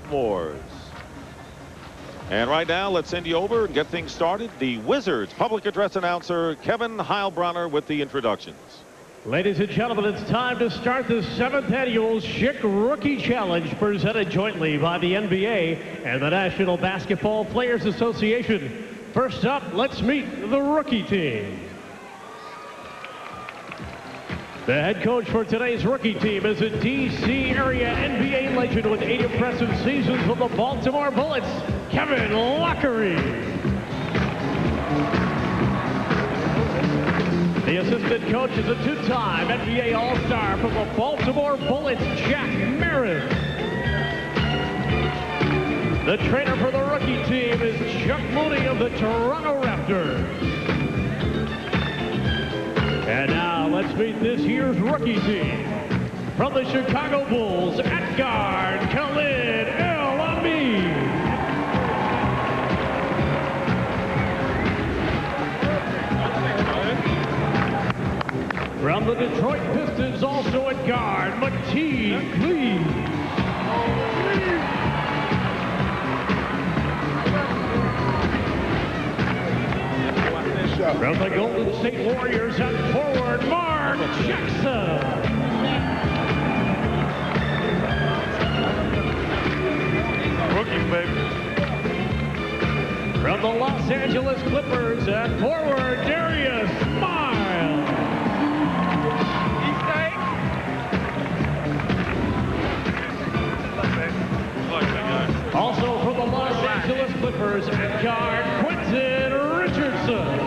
sophomores. And right now, let's send you over and get things started. The Wizards public address announcer, Kevin Heilbronner, with the introductions. Ladies and gentlemen, it's time to start the 7th annual Schick Rookie Challenge, presented jointly by the NBA and the National Basketball Players Association. First up, let's meet the rookie team. The head coach for today's rookie team is a D.C. area NBA legend with 8 impressive seasons with the Baltimore Bullets, Kevin Lockery. The assistant coach is a 2-time NBA All-Star from the Baltimore Bullets, Jack Merritt. The trainer for the rookie team is Chuck Mooney of the Toronto Raptors. And now let's meet this year's rookie team. From the Chicago Bulls, at guard, Khalid El-Amin. From the Detroit Pistons, also at guard, Mateed Lee. From the Golden State Warriors, at forward, Mark Jackson. Rookie, baby. From the Los Angeles Clippers, at forward, Darius Miles. Also from the Los Angeles Clippers, at guard, Quentin Richardson.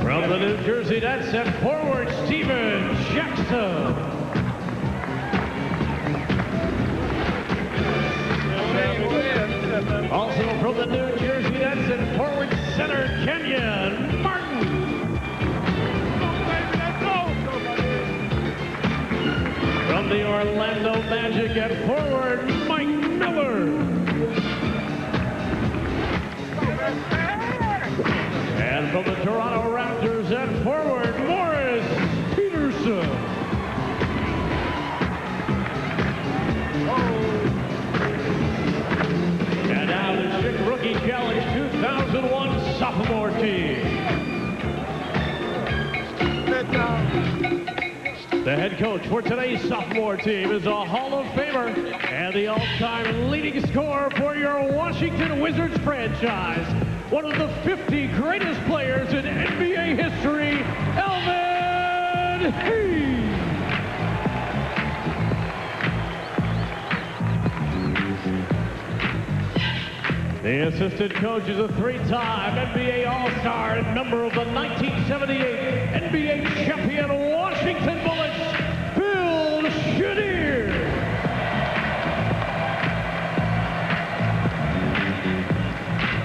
From the New Jersey Nets, at forward, Steven Jackson. Also from the New Jersey Nets, at forward center, Kenyon Martin. From the Orlando Magic, at forward, Mike Miller. And from the Toronto Raptors, at forward, Morris Peterson. And now the Schick Rookie Challenge 2001 sophomore team. The head coach for today's sophomore team is a Hall of Famer and the all-time leading scorer for your Washington Wizards franchise. One of the 50 greatest players in NBA history, Elvin Hayes. The assistant coach is a 3-time NBA All-Star and member of the 1978 NBA champion Washington Bullets, Phil Chenier.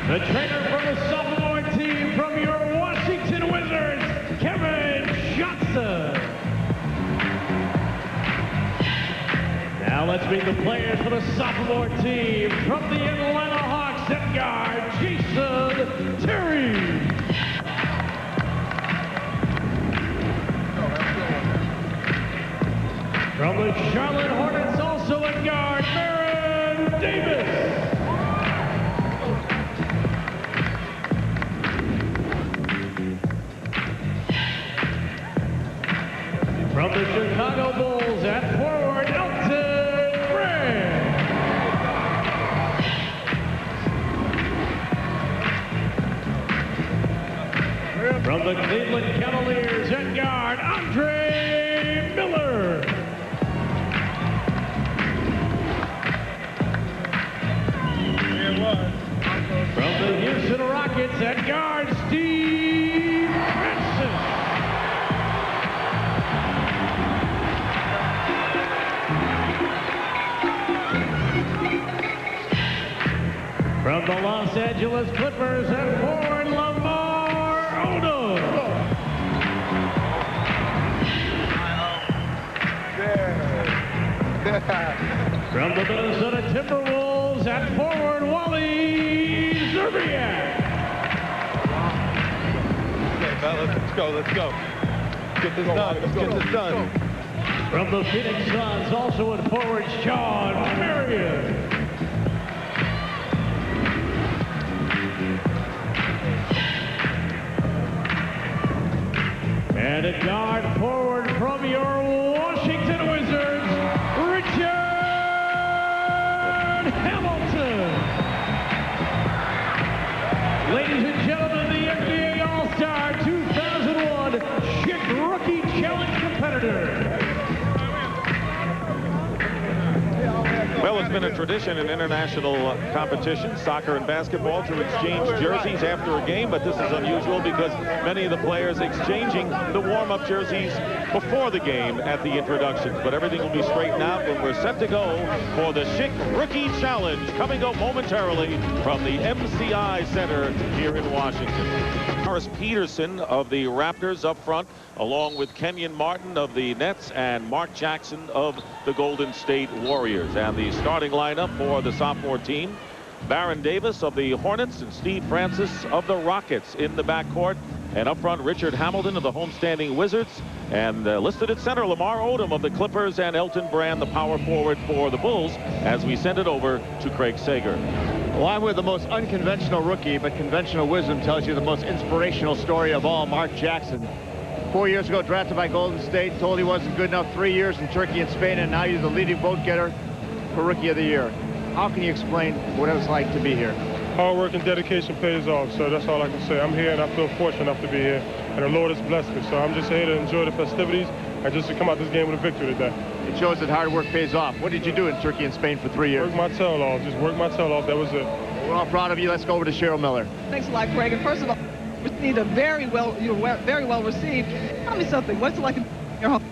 The trainer from the sophomore team from your Washington Wizards, Kevin Johnson. Now let's meet the players for the sophomore team from the Atlanta Hawks, at guard, Jason Terry. From the Charlotte Hornets, also at guard, Baron Davis. From the Chicago Bulls, at forward, Elton Brand. From the Cleveland Cavaliers, at guard, Andre Miller. From the Houston Rockets, at guard, Steve Francis. From the Los Angeles Clippers, at forward, Lamar Odom. From the Minnesota Timberwolves, at forward, Wally Zerbiak. fellas. Let's go. Let's go. Get this done. Let's get this done. From the Phoenix Suns, also in forward, Sean Marion. And a guard forward from your Washington Wizards, Richard Hamilton. Ladies and gentlemen, the NBA All-Star 2001 Chick Rookie Challenge competitor. Well, it's been a tradition in international competition, soccer and basketball, to exchange jerseys after a game, but this is unusual because many of the players exchanging the warm-up jerseys before the game at the introductions. But everything will be straightened out when we're set to go for the Chick Rookie Challenge, coming up momentarily from the MCI Center here in Washington. Morris Peterson of the Raptors up front, along with Kenyon Martin of the Nets and Mark Jackson of the Golden State Warriors. And the starting lineup for the sophomore team: Baron Davis of the Hornets and Steve Francis of the Rockets in the backcourt. And up front, Richard Hamilton of the homestanding Wizards. And listed at center, Lamar Odom of the Clippers, and Elton Brand, the power forward for the Bulls, as we send it over to Craig Sager. Well, I'm with the most unconventional rookie, but conventional wisdom tells you the most inspirational story of all, Mark Jackson. 4 years ago, drafted by Golden State, told he wasn't good enough, 3 years in Turkey and Spain, and now he's the leading vote getter for Rookie of the Year. How can you explain what it was like to be here? Hard work and dedication pays off, so that's all I can say. I'm here and I feel fortunate enough to be here, and the Lord has blessed me. So I'm just here to enjoy the festivities and just to come out this game with a victory today. It shows that hard work pays off. What did you do in Turkey and Spain for 3 years? Work my tail off, just work my tail off. That was it. We're all proud of you. Let's go over to Cheryl Miller. Thanks a lot, Craig. And first of all, received a very well received. Tell me something. What's it like in your home?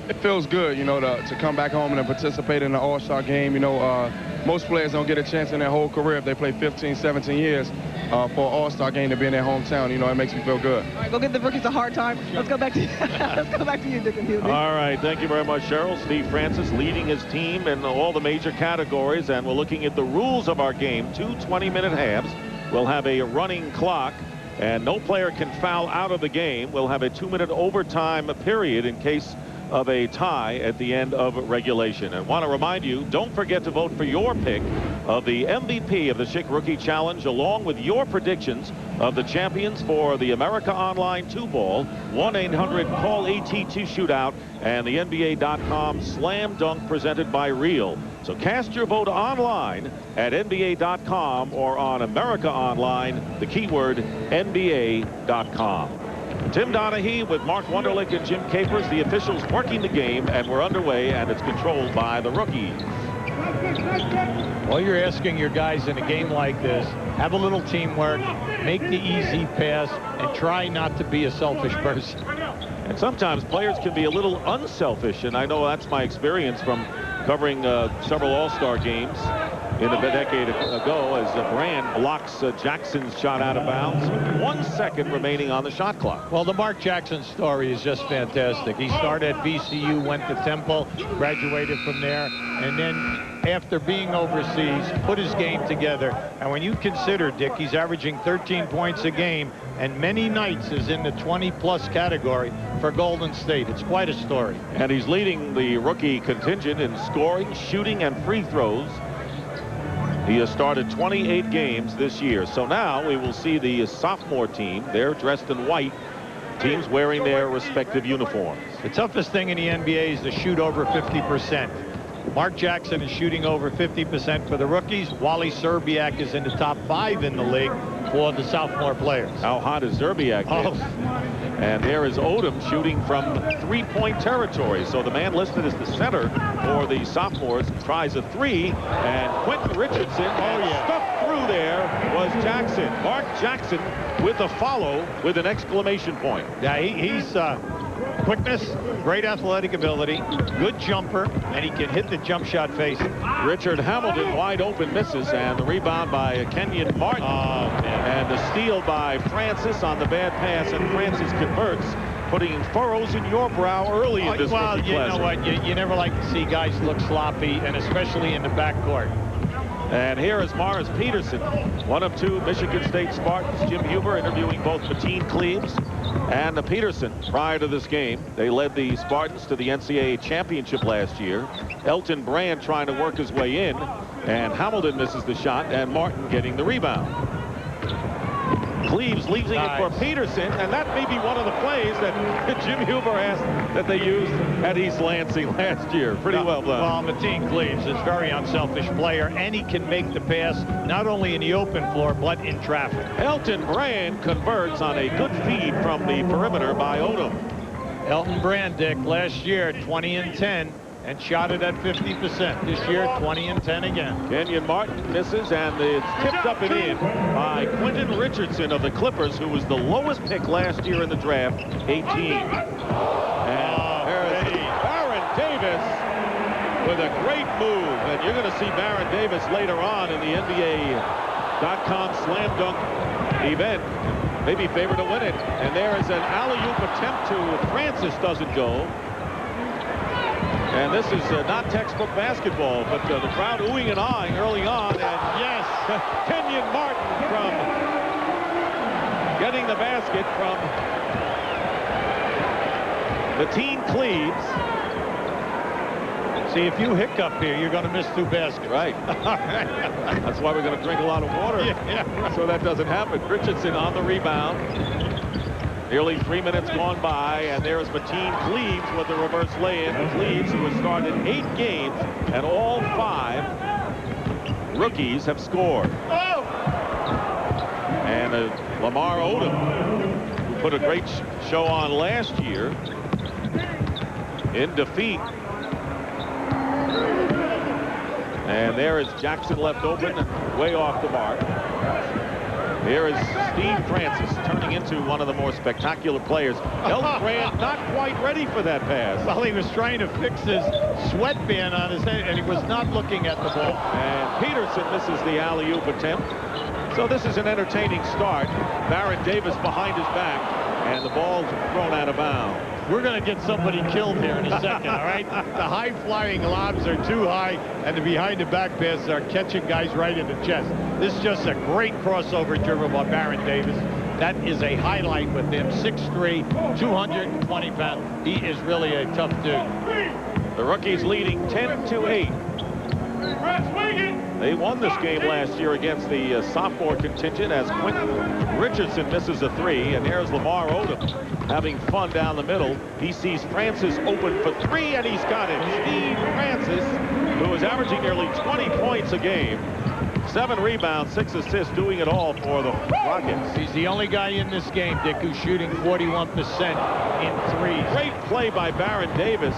It feels good, you know, to come back home and participate in the All-Star game. You know, most players don't get a chance in their whole career if they play 15, 17 years for an All-Star game to be in their hometown. You know, it makes me feel good. All right, go give the rookies a hard time. Let's go back to you. Let's go back to you, Dick and Hughley. All right, thank you very much, Cheryl. Steve Francis leading his team in all the major categories, and we're looking at the rules of our game. 2 20-minute halves. We'll have a running clock, and no player can foul out of the game. We'll have a 2-minute overtime period in case of a tie at the end of regulation. And want to remind you, don't forget to vote for your pick of the MVP of the Chick Rookie Challenge, along with your predictions of the champions for the America Online 2-ball, 1-800-CALL-ATT shootout, and the NBA.com Slam Dunk presented by Reel. So cast your vote online at NBA.com or on America Online, the keyword NBA.com. Tim Donaghy with Mark Wunderlich and Jim Capers, the officials working the game, and we're underway, and it's controlled by the rookies. Well, you're asking your guys in a game like this, have a little teamwork, make the easy pass, and try not to be a selfish person. And sometimes players can be a little unselfish, and I know that's my experience from covering several All-Star games in a decade ago, as Brand blocks Jackson's shot out of bounds. 1 second remaining on the shot clock. Well, the Mark Jackson story is just fantastic. He started at VCU, went to Temple, graduated from there, and then after being overseas, put his game together. And when you consider, Dick, he's averaging 13 points a game, and many nights is in the 20-plus category for Golden State. It's quite a story. And he's leading the rookie contingent in scoring, shooting, and free throws. He has started 28 games this year. So now we will see the sophomore team. They're dressed in white. Teams wearing their respective uniforms. The toughest thing in the NBA is to shoot over 50%. Mark Jackson is shooting over 50% for the rookies. Wally Szczerbiak is in the top 5 in the league for the sophomore players. How hot is Szczerbiak? Oh. And there is Odom shooting from three-point territory. So the man listed as the center for the sophomores tries a three, and Quentin Richardson, stuffed through there was Jackson. Mark Jackson with a follow with an exclamation point. Yeah, he's quickness, great athletic ability, good jumper, and he can hit the jump shot face. Richard Hamilton wide open, misses, and the rebound by Kenyon Martin. And the steal by Francis on the bad pass, and Francis converts, putting furrows in your brow early in this well, rookie you class. know what, you never like to see guys look sloppy, and especially in the backcourt. And here is Morris Peterson, one of two Michigan State Spartans. Jim Huber interviewing both Mateen Cleaves and Peterson prior to this game. They led the Spartans to the NCAA championship last year. Elton Brand trying to work his way in, and Hamilton misses the shot, and Martin getting the rebound. Cleaves leaving it for Peterson, and that may be one of the plays that Jim Huber asked that they used at East Lansing last year. Pretty well done. Well, Mateen Cleaves is a very unselfish player, and he can make the pass not only in the open floor, but in traffic. Elton Brand converts on a good feed from the perimeter by Odom. Elton Brand, Dick, last year 20 and 10. And shot it at 50%. This year, 20 and 10 again. Kenyon Martin misses, and it's tipped up and in by Quentin Richardson of the Clippers, who was the lowest pick last year in the draft, 18. And there's Baron Davis with a great move. And you're going to see Baron Davis later on in the NBA.com slam dunk event. Maybe favored to win it. And there is an alley-oop attempt to Francis, doesn't go. And this is not textbook basketball, but the crowd oohing and aahing early on. And yes, Kenyon Martin from getting the basket from Mateen Cleaves. See, if you hiccup here, you're going to miss 2 baskets. Right. That's why we're going to drink a lot of water. Yeah. So that doesn't happen. Richardson on the rebound. Nearly 3 minutes gone by, and there's Mateen Cleaves with the reverse lay-in. Cleaves, who has started 8 games, and all 5 rookies have scored. And Lamar Odom, who put a great show on last year, in defeat. And there is Jackson left open, way off the mark. Here is Steve Francis turning into one of the more spectacular players. Elton Brand not quite ready for that pass. Well, he was trying to fix his sweatband on his head, and he was not looking at the ball. And Peterson misses the alley-oop attempt. So this is an entertaining start. Baron Davis behind his back, and the ball's thrown out of bounds. We're going to get somebody killed here in a second, all right? The high-flying lobs are too high, and the behind-the-back passes are catching guys right in the chest. This is just a great crossover dribble by Baron Davis. That is a highlight with him. 6'3", 220 pounds. He is really a tough dude. The rookies leading 10-8. They won this game last year against the sophomore contingent as Quentin Richardson misses a 3, and here's Lamar Odom having fun down the middle. He sees Francis open for 3, and he's got it. Steve Francis, who is averaging nearly 20 points a game, 7 rebounds, 6 assists, doing it all for the Rockets. He's the only guy in this game, Dick, who's shooting 41% in threes. Great play by Baron Davis.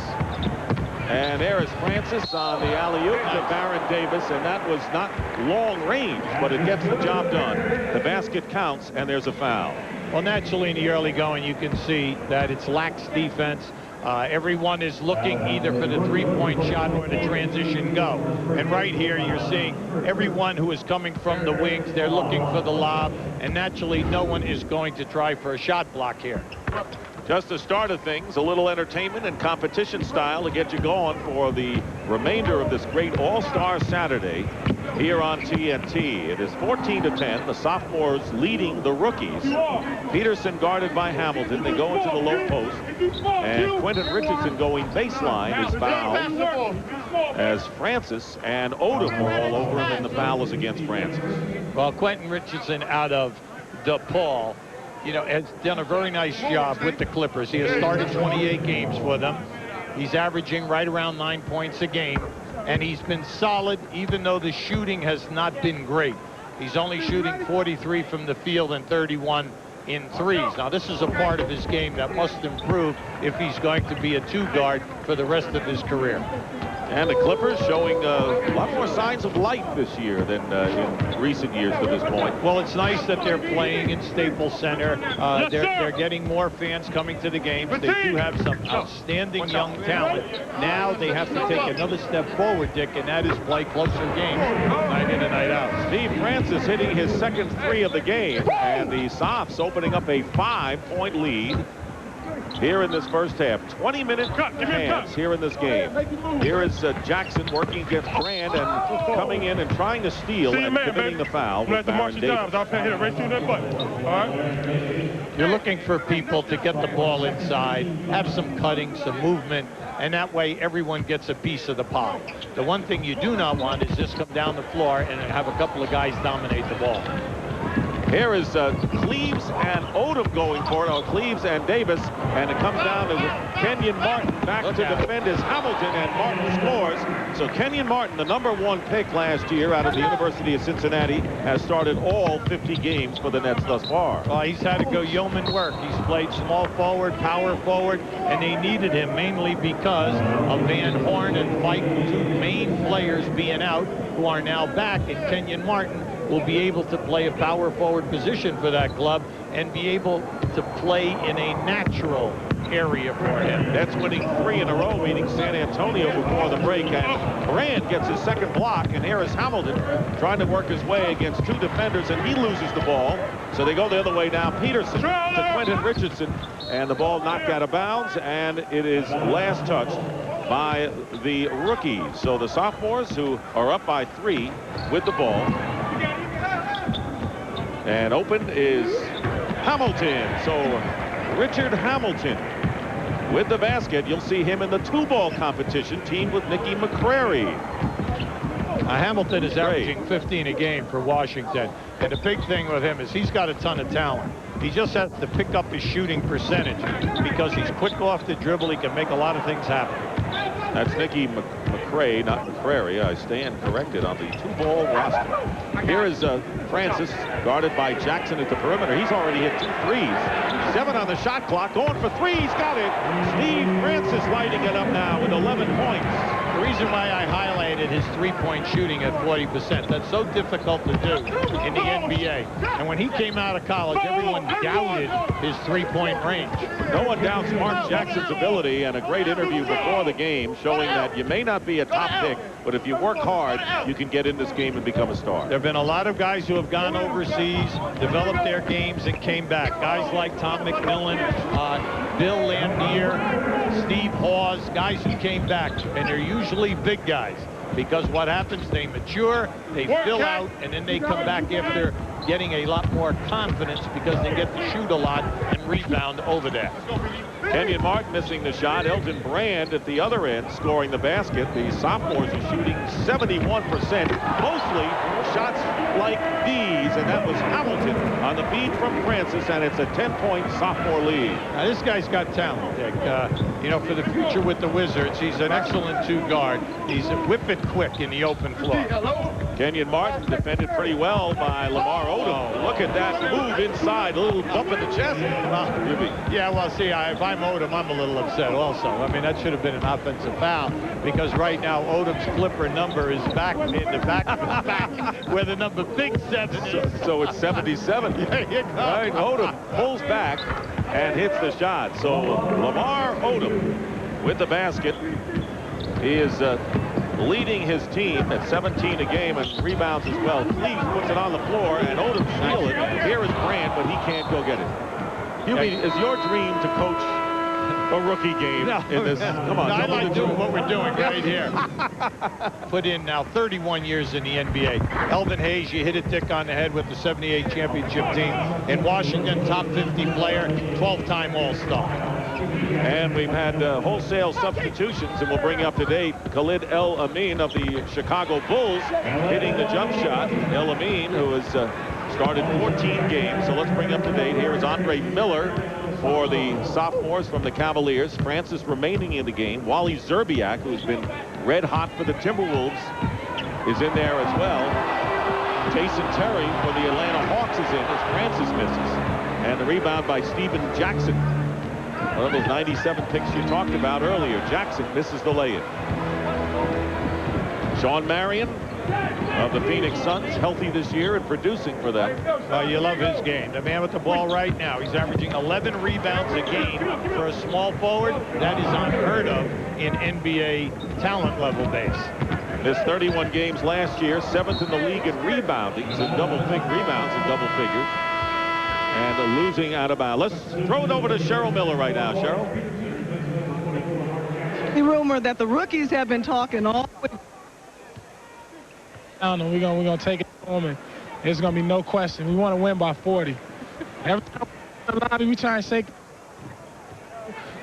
And there is Francis on the alley-oop to Baron Davis, and that was not long range, but it gets the job done. The basket counts, and there's a foul. Well, naturally, in the early going, you can see that it's lax defense. Everyone is looking either for the three-point shot or the transition go. And right here, you're seeing everyone who is coming from the wings, they're looking for the lob, and naturally, no one is going to try for a shot block here. Just the start of things, a little entertainment and competition style to get you going for the remainder of this great All-Star Saturday here on TNT. It is 14-10, the sophomores leading the rookies. Peterson guarded by Hamilton. They go into the low post, and Quentin Richardson going baseline is fouled as Francis and Odom were all over him, and the foul is against Francis. Well, Quentin Richardson out of DePaul, you know, has done a very nice job with the Clippers. He has started 28 games for them. He's averaging right around 9 points a game, and he's been solid even though the shooting has not been great. He's only shooting 43 from the field and 31 in threes. Now, this is a part of his game that must improve if he's going to be a 2-guard for the rest of his career. And the Clippers showing a lot more signs of life this year than in recent years to this point. Well, it's nice that they're playing in Staples Center. They're getting more fans coming to the games. They do have some outstanding young talent. Now they have to take another step forward, Dick, and that is play closer games night in and night out. Steve Francis hitting his second 3 of the game, and the Sophs opening up a 5-point lead. here in this first half. 20-minute hands here in this game. Here is Jackson working against Brand and coming in and trying to steal and committing the foul with Baron Davis. I'll hit it right through that button. All right? You're looking for people to get the ball inside, have some cutting, some movement, and that way everyone gets a piece of the pie. The one thing you do not want is just come down the floor and have a couple of guys dominate the ball. Here is Cleaves and Odom going for it, Cleaves and Davis, and it comes down to Kenyon Martin back to defend his Hamilton, and Martin scores. So Kenyon Martin, the #1 pick last year out of the University of Cincinnati, has started all 50 games for the Nets thus far. Well, he's had to go yeoman work. He's played small forward, power forward, and they needed him mainly because of Van Horn and Mike, two main players being out, who are now back, and Kenyon Martin will be able to play a power forward position for that club and be able to play in a natural area for him. Nets winning 3 in a row, beating San Antonio before the break, and Brand gets his second block, and here is Hamilton trying to work his way against 2 defenders, and he loses the ball. So they go the other way now. Peterson to Quentin Richardson, and the ball knocked out of bounds, and it is last touched by the rookies. So the sophomores, who are up by 3 with the ball, and open is Hamilton. So Richard Hamilton with the basket. You'll see him in the 2-ball competition, teamed with Nicky McCrary. Hamilton is averaging 15 a game for Washington. And the big thing with him is he's got a ton of talent. He just has to pick up his shooting percentage because he's quick off the dribble. He can make a lot of things happen. That's Nicky McCray, not McCrary. I stand corrected on the 2-ball roster. Here is Francis, guarded by Jackson at the perimeter. He's already hit 2 threes. 7 on the shot clock, going for 3. He's got it. Steve Francis lighting it up now with 11 points. The reason why I highlighted his 3-point shooting at 40%, that's so difficult to do in the NBA. And when he came out of college, everyone doubted his 3-point range. No one doubts Mark Jackson's ability, and a great interview before the game showing that you may not be a top pick, but if you work hard, you can get in this game and become a star. There have been a lot of guys who have gone overseas, developed their games, and came back. Guys like Tom McMillan, Bill Lambier, Steve Hawes, guys who came back, and they're usually big guys. Because what happens, they mature, they fill out, and then they come back after getting a lot more confidence because they get to shoot a lot and rebound over that. Kenyon Martin missing the shot. Elton Brand at the other end scoring the basket. The sophomores are shooting 71%, mostly shots like these, and that was Hamilton on the feed from Francis, and it's a 10-point sophomore lead. Now, this guy's got talent, Dick. You know, for the future with the Wizards, he's an excellent 2-guard. He's a whip-it quick in the open floor. Kenyon Martin defended pretty well by Lamar Odom. Look at that move inside, a little bump in the chest. Yeah, well, see, if I'm Odom, I'm a little upset also. I mean, that should have been an offensive foul because right now Odom's flipper number is back in the back of his back where the number big 7 is. So it's 77. There you go. Right, Odom pulls back and hits the shot. So Lamar Odom with the basket. He is leading his team at 17 a game and rebounds as well. Cleaves puts it on the floor, and Odom steals it. Here is Brand, but he can't go get it. Hubie, is your dream to coach a rookie game in this? Come on. No, I like doing what we're doing right here. Put in now 31 years in the NBA. Elvin Hayes, you hit it, Dick, on the head with the 78 championship team. In Washington, top 50 player, 12-time All-Star. And we've had wholesale substitutions, and we'll bring you up to date Khalid El Amin of the Chicago Bulls hitting the jump shot. El Amin, who has started 14 games. So let's bring up to date. Here is Andre Miller for the sophomores from the Cavaliers. Francis remaining in the game. Wally Zerbiak, who's been red hot for the Timberwolves, is in there as well. Jason Terry for the Atlanta Hawks is in as Francis misses. And the rebound by Steven Jackson. One of those 97 picks you talked about earlier. Jackson misses the lay-in. Sean Marion of the Phoenix Suns, healthy this year and producing for them. Well, you love his game. The man with the ball right now. He's averaging 11 rebounds a game for a small forward. That is unheard of in NBA talent level base. Missed 31 games last year, 7th in the league in rebounding, so rebounds in double figures. And losing out of bounds. Let's throw it over to Cheryl Miller right now. Cheryl. The rumor that the rookies have been talking all week. I don't know. We're gonna take it home, and there's gonna be no question. We want to win by 40. Every time we lobby, we try and say,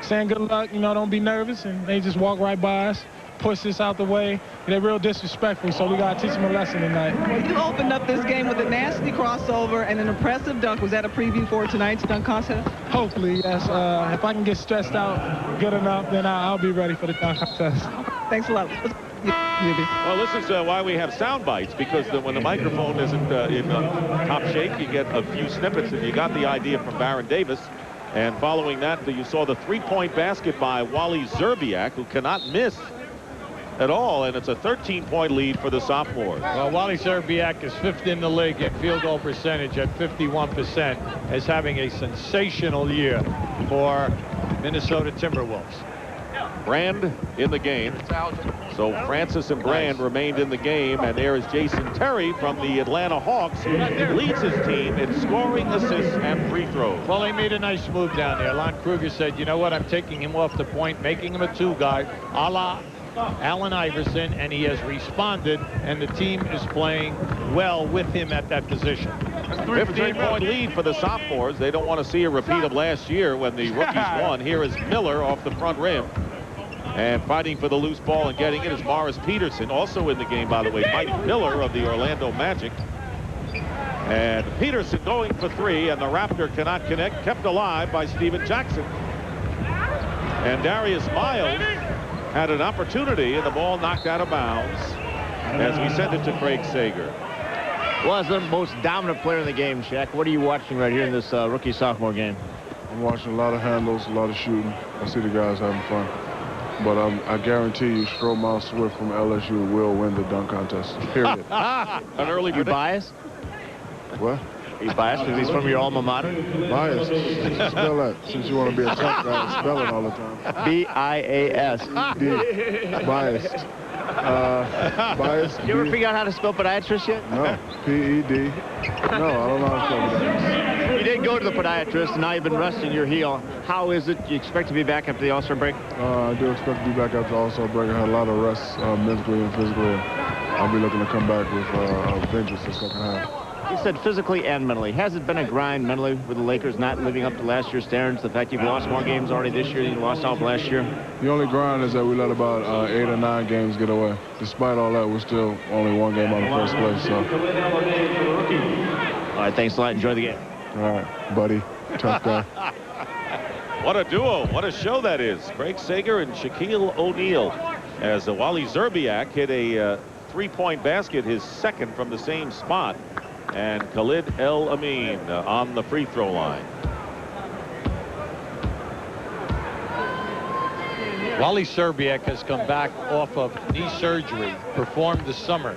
saying good luck. You know, don't be nervous, and they just walk right by us, push us out the way. They're real disrespectful, so we gotta teach them a lesson tonight. Well, you opened up this game with a nasty crossover and an impressive dunk. Was that a preview for tonight's dunk contest? Hopefully, yes. If I can get stressed out good enough, then I'll be ready for the dunk contest. Thanks a lot. Well, this is why we have sound bites, because when the microphone isn't in top shape, you get a few snippets, and you got the idea from Baron Davis. And following that, you saw the three-point basket by Wally Zerbiak, who cannot miss at all, and it's a 13-point lead for the sophomores. Well, Wally Zerbiak is 5th in the league in field goal percentage at 51%, as having a sensational year for Minnesota Timberwolves. Brand in the game. So Francis and Brand remained in the game, and there is Jason Terry from the Atlanta Hawks, who leads his team in scoring, assists, and free throws. Well, they made a nice move down there. Lon Kruger said, you know what, I'm taking him off the point, making him a 2 guy, a la Allen Iverson, and he has responded, and the team is playing well with him at that position. 15-point lead for the sophomores. They don't want to see a repeat of last year when the rookies won. Here is Miller off the front rim. And fighting for the loose ball and getting it is Morris Peterson, also in the game, by the way, Mike Miller of the Orlando Magic. And Peterson going for 3, and the Raptor cannot connect, kept alive by Steven Jackson. And Darius Miles had an opportunity, and the ball knocked out of bounds as we send it to Craig Sager. Was the most dominant player in the game, Shaq. What are you watching right here in this rookie-sophomore game? I'm watching a lot of handles, a lot of shooting. I see the guys having fun. But I guarantee you, Stromile Swift from LSU will win the dunk contest, period. An early You biased? What? Are you biased because he's from your alma mater? Biased. Spell that, since you want to be a tough guy, spell it all the time. B-I-A-S. Biased. Biased. You ever figure out how to spell podiatrist yet? No. P-E-D. No, I don't know how to spell that. You did go to the podiatrist, and now you've been resting your heel. How is it? Do you expect to be back after the All-Star break? I do expect to be back after the All-Star break. I had a lot of rest mentally and physically. I'll be looking to come back with a vengeance this second half. You said physically and mentally. Has it been a grind mentally with the Lakers not living up to last year's standards? The fact you've lost more games already this year than you lost all of last year? The only grind is that we let about 8 or 9 games get away. Despite all that, we're still only 1 game out of first place. So. All right, thanks a lot. Enjoy the game. All right, buddy. Tough guy. What a duo. What a show that is. Craig Sager and Shaquille O'Neal, as Wally Zerbiak hit a 3-point basket, his second from the same spot. And Khalid El Amin on the free throw line. Wally Zerbiak has come back off of knee surgery, performed this summer.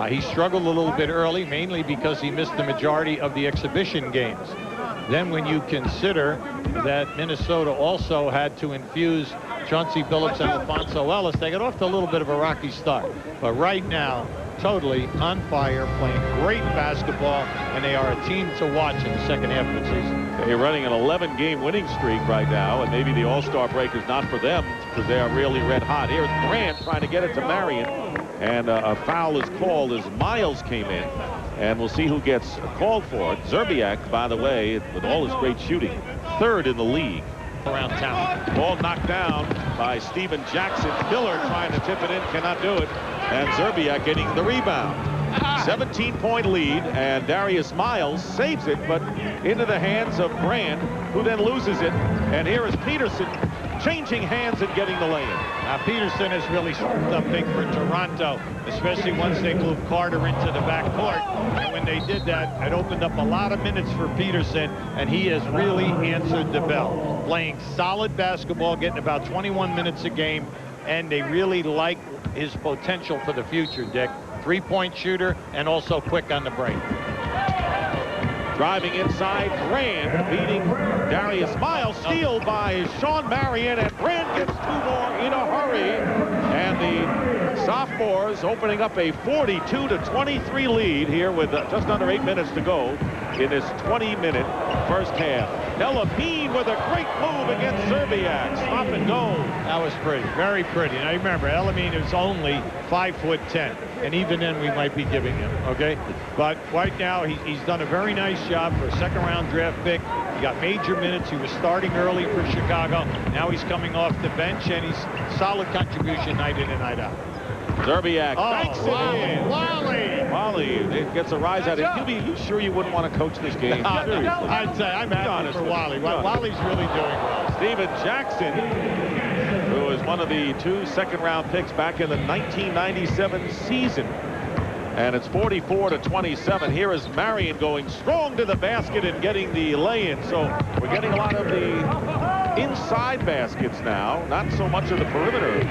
He struggled a little bit early, mainly because he missed the majority of the exhibition games. Then when you consider that Minnesota also had to infuse Chauncey Billups and Alfonso Ellis, they got off to a little bit of a rocky start. But right now, totally on fire, playing great basketball, and they are a team to watch in the second half of the season. They're running an 11-game winning streak right now, and maybe the All-Star break is not for them because they are really red hot. Here's Grant trying to get it to Marion, and a foul is called as Miles came in, and we'll see who gets called for it. Zerbiak, by the way, with all his great shooting, 3rd in the league. Around town. Ball knocked down by Steven Jackson. Miller trying to tip it in, cannot do it. And Zerbiak getting the rebound. 17-point lead, and Darius Miles saves it, but into the hands of Brand, who then loses it. And here is Peterson changing hands and getting the lay-in. Now, Peterson has really stepped up big for Toronto, especially once they moved Carter into the backcourt. And when they did that, it opened up a lot of minutes for Peterson, and he has really answered the bell. Playing solid basketball, getting about 21 minutes a game, and they really like his potential for the future, Dick. 3-point shooter and also quick on the break. Driving inside, Brand beating Darius Miles. Steal by Sean Marion, and Brand gets 2 more in a hurry. And the sophomores opening up a 42-23 lead here with just under 8 minutes to go in this 20-minute first half. Elamine with a great move against Zerbiak. Stop and go. That was pretty, very pretty. Now remember, Elamine is only 5'10", and even then we might be giving him, okay? But right now he's done a very nice job for a second-round draft pick. He got major minutes. He was starting early for Chicago. Now he's coming off the bench, and he's solid contribution night in and night out. Zerbiak banks it in. Wally gets a rise out of it. You sure you wouldn't want to coach this game? I'd say I'm happy for Wally. Wally's really doing well. Steven Jackson, who is one of the 2 second-round picks back in the 1997 season. And it's 44-27. Here is Marion going strong to the basket and getting the lay-in. So we're getting a lot of the inside baskets now, not so much of the perimeter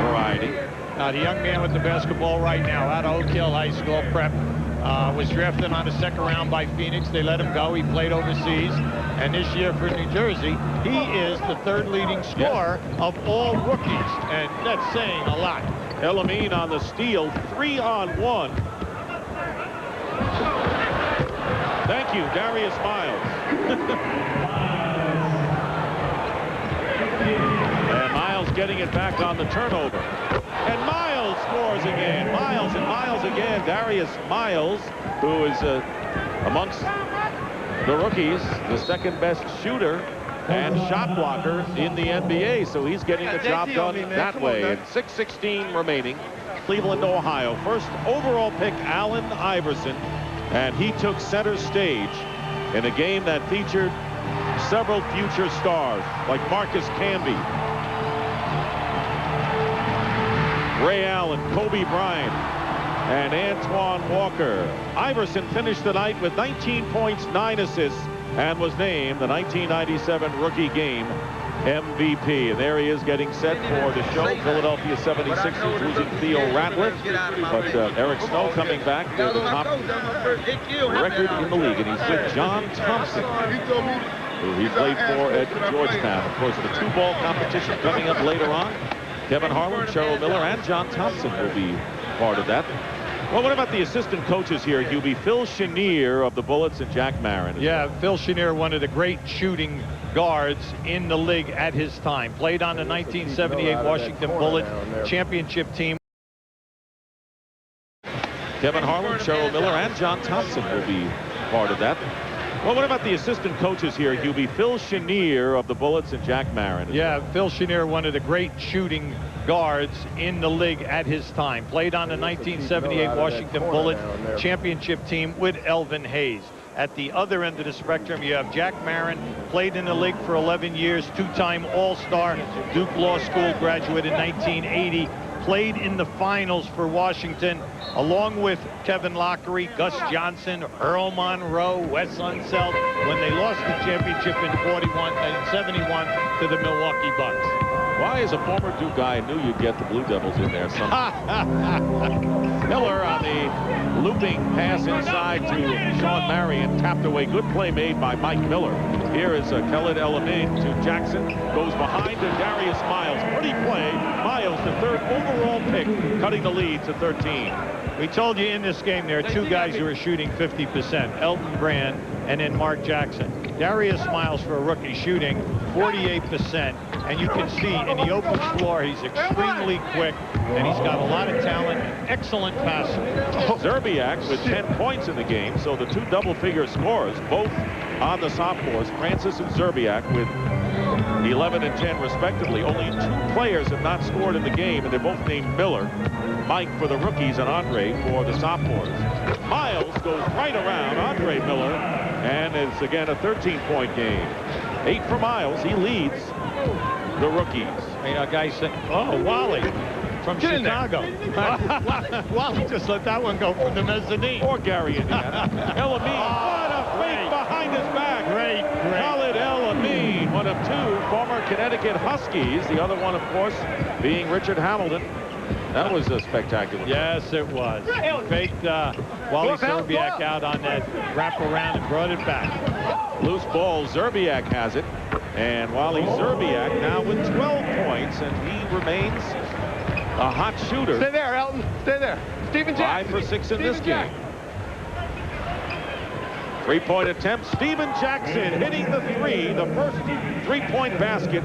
variety. The young man with the basketball right now out of Oak Hill High School prep was drafted on the second round by Phoenix. They let him go. He played overseas. And this year for New Jersey, he is the 3rd leading scorer of all rookies. And that's saying a lot. Elamine on the steal, 3-on-1. Thank you, Darius Miles. And Miles getting it back on the turnover. And Miles scores again. Miles and Miles again. Darius Miles, who is amongst the rookies, the 2nd best shooter and shot blocker in the NBA. So he's getting the job done that way. And 6:16 remaining. Cleveland, Ohio. First overall pick, Allen Iverson. And he took center stage in a game that featured several future stars like Marcus Camby, Ray Allen, Kobe Bryant, and Antoine Walker. Iverson finished the night with 19 points, 9 assists, and was named the 1997 Rookie Game MVP. And there he is getting set for the show. Philadelphia 76ers losing Theo Ratliff, but Eric Snow coming back to the top record in the league, and he's with John Thompson, who he played for at Georgetown. Of course, the 2-ball competition coming up later on. Kevin Harlan, Cheryl Miller, and John Thompson will be part of that. Well, what about the assistant coaches here, Hubie? Phil Chenier of the Bullets and Jack Marin. Yeah, Phil Chenier, one of the great shooting guards in the league at his time. Played on the 1978 Washington Bullet championship team. Kevin Harlan, Cheryl Miller, and John Thompson will be part of that. Well, what about the assistant coaches here, Hubie? Phil Chenier of the Bullets and Jack Marin. Yeah, Phil Chenier, one of the great shooting guards in the league at his time. Played on the 1978 Washington Bullet championship team with Elvin Hayes. At the other end of the spectrum, you have Jack Marin, played in the league for 11 years, 2-time All-Star, Duke Law School graduate in 1980. Played in the finals for Washington, along with Kevin Lockery, Gus Johnson, Earl Monroe, Wes Unseld, when they lost the championship in 71 to the Milwaukee Bucks. Why, as a former Duke guy, I knew you'd get the Blue Devils in there somehow. Miller on the looping pass inside to Sean Marion, tapped away. Good play made by Mike Miller. Here is Khalid Elamine to Jackson, goes behind to Darius Miles. Pretty play. Miles, the 3rd overall pick, cutting the lead to 13. We told you in this game there are 2 guys who are shooting 50%, Elton Brand and then Mark Jackson. Darius Miles, for a rookie, shooting 48%, and you can see in the open floor he's extremely quick, and he's got a lot of talent, excellent passer. Zerbiak with 10 points in the game, so the 2 double-figure scorers, both on the sophomores, Francis and Zerbiak, with 11 and 10 respectively. Only 2 players have not scored in the game, and they're both named Miller. Mike for the rookies and Andre for the sophomores. Miles goes right around Andre Miller, and it's again a 13-point game. 8 for Miles. He leads the rookies. You know, guys say, oh, Wally from Chicago. Wally just let that one go from the mezzanine. Or Gary, Indiana. Elamine, what a fake behind his back. Great. Khalid Elamine, one of 2 former Connecticut Huskies. The other one, of course, being Richard Hamilton. That was a spectacular. Yes, it was. Faked Wally Zerbiak out on that wraparound and brought it back. Loose ball, Zerbiak has it. And Wally Zerbiak now with 12 points, and he remains a hot shooter. Stay there, Elton. Stay there. Steven Jackson. 5 for 6 in this game. Three-point attempt. Steven Jackson hitting the three, the first three-point basket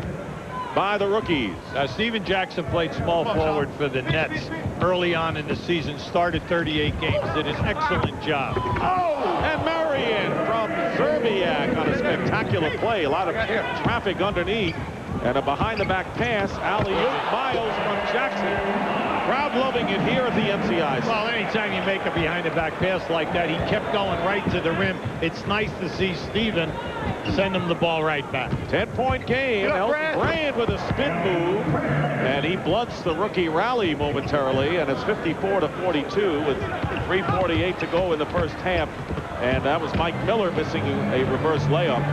by the rookies. Steven Jackson played small forward for the Nets early on in the season, started 38 games, did an excellent job. Oh, and Marion from Zerbiak on a spectacular play. A lot of traffic underneath, and a behind-the-back pass. Alley-oop, Miles from Jackson. Crowd loving it here at the MCI. Well, anytime you make a behind-the-back pass like that, he kept going right to the rim. It's nice to see Steven send him the ball right back. 10-point game. Elton Brand with a spin move, and he blunts the rookie rally momentarily, and it's 54-42 with 3:48 to go in the first half. And that was Mike Miller missing a reverse layup.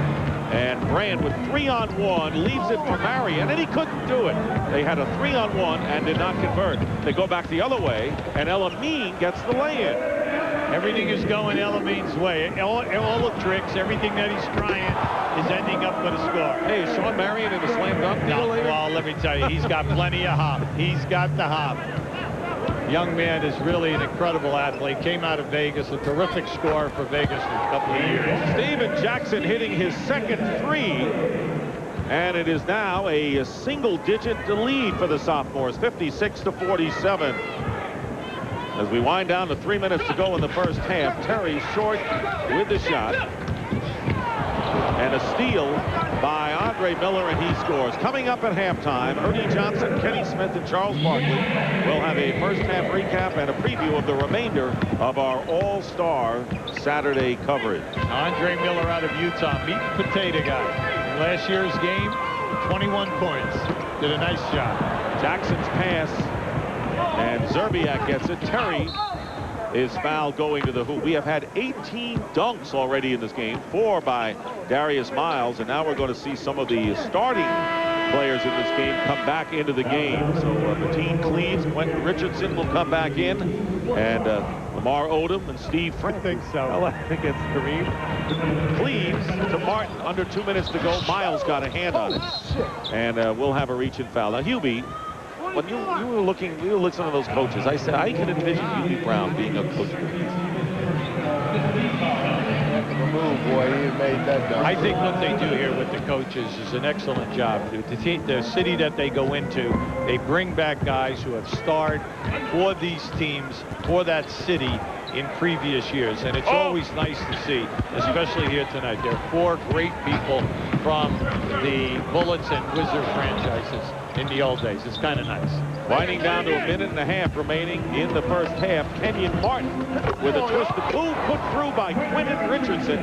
And Brand with 3-on-1 leaves it for Marion, and he couldn't do it. They had a 3-on-1 and did not convert. They go back the other way, and Elamine gets the lay-in. Everything is going Elamine's way. All the tricks, everything that he's trying is ending up with a score. Hey, is Sean Marion in the slam dunk deal? Well, let me tell you, he's got plenty of hop. He's got the hop. Young man is really an incredible athlete. Came out of Vegas, a terrific scorer for Vegas for a couple of years. Steven Jackson hitting his second three, and it is now a single-digit lead for the sophomores, 56-47. As we wind down to 3 minutes to go in the first half, Terry short with the shot. And a steal by Andre Miller, and he scores. Coming up at halftime, Ernie Johnson, Kenny Smith, and Charles Barkley will have a first half recap and a preview of the remainder of our all-star Saturday coverage. Andre Miller out of Utah, meat and potato guy. In last year's game, 21 points. Did a nice job. Jackson's pass, and Zerbiak gets it. Terry is fouled going to the hoop. We have had 18 dunks already in this game, 4 by Darius Miles, and now we're going to see some of the starting players in this game come back into the game. So Mateen Cleaves, Quentin Richardson will come back in, and Lamar Odom and Steve Frick. I think so. Well, I think it's Kareem. Cleaves to Martin, under 2 minutes to go. Miles got a hand on it, and we'll have a reach and foul. Now, Hubie, when you were listening to those coaches, I said I can envision Hubie Brown being a coach. I think what they do here with the coaches is an excellent job. The city that they go into, they bring back guys who have starred for these teams, for that city in previous years, and it's always nice to see, especially here tonight. There are 4 great people from the Bullets and Wizard franchises in the old days. It's kind of nice. Winding down to a minute and a half remaining in the first half. Kenyon Martin with a twisted move put through by Quentin Richardson,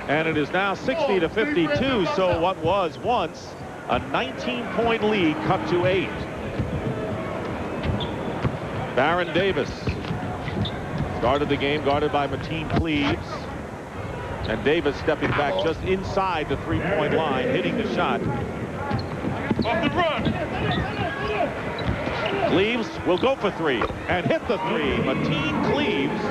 and it is now 60-52. So what was once a 19-point lead cut to 8. Baron Davis started the game guarded by Mateen Cleaves, and Davis stepping back just inside the 3-point line, hitting the shot. Off the run. Cleaves will go for 3 and hit the 3. Mateen Cleaves,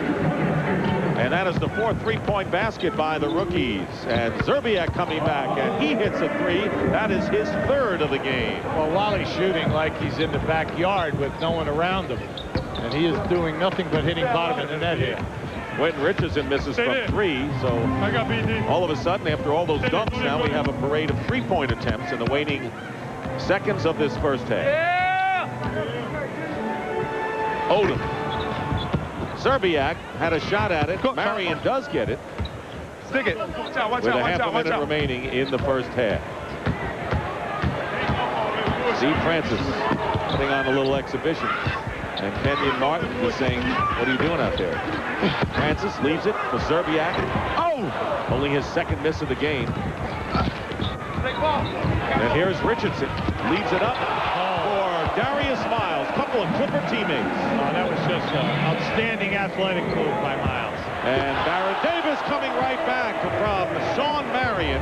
and that is the 4th 3-point basket by the rookies. And Zerbiak coming back, and he hits a 3. That is his 3rd of the game. Well, while he's shooting like he's in the backyard with no one around him, and he is doing nothing but hitting bottom of the net here. Quentin Richardson misses from 3, so all of a sudden, after all those dunks, now we have a parade of 3-point attempts in the waning seconds of this first half. Odom. Zerbiak had a shot at it. Marion does get it. Stick it. With a half a minute remaining in the first half. Steve Francis putting on a little exhibition. And Kenyon Martin was saying, what are you doing out there? Francis leaves it for Zerbiak. Oh! Only his 2nd miss of the game. And here's Richardson. Leaves it up for Darius Miles. Couple of Clipper teammates. That was just an outstanding athletic move by Miles. And Baron Davis coming right back from Sean Marion.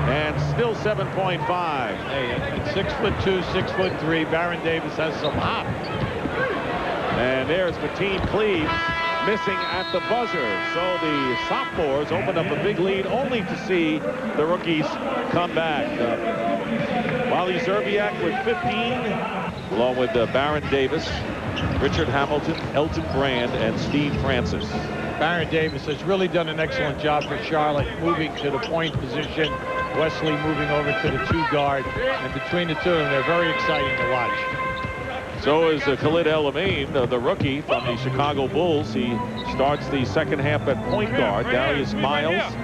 And still 7.5. Hey, at 6'2", 6'3", Baron Davis has some hop. And there's Mateen Cleaves missing at the buzzer. So the sophomores opened up a big lead, only to see the rookies come back. Wally Zerbiak with 15, along with Baron Davis, Richard Hamilton, Elton Brand, and Steve Francis. Baron Davis has really done an excellent job for Charlotte, moving to the point position. Wesley moving over to the 2 guard. And between the two of them, they're very exciting to watch. So is Khalid El-Amin, the rookie from the Chicago Bulls. He starts the second half at point guard. Darius Miles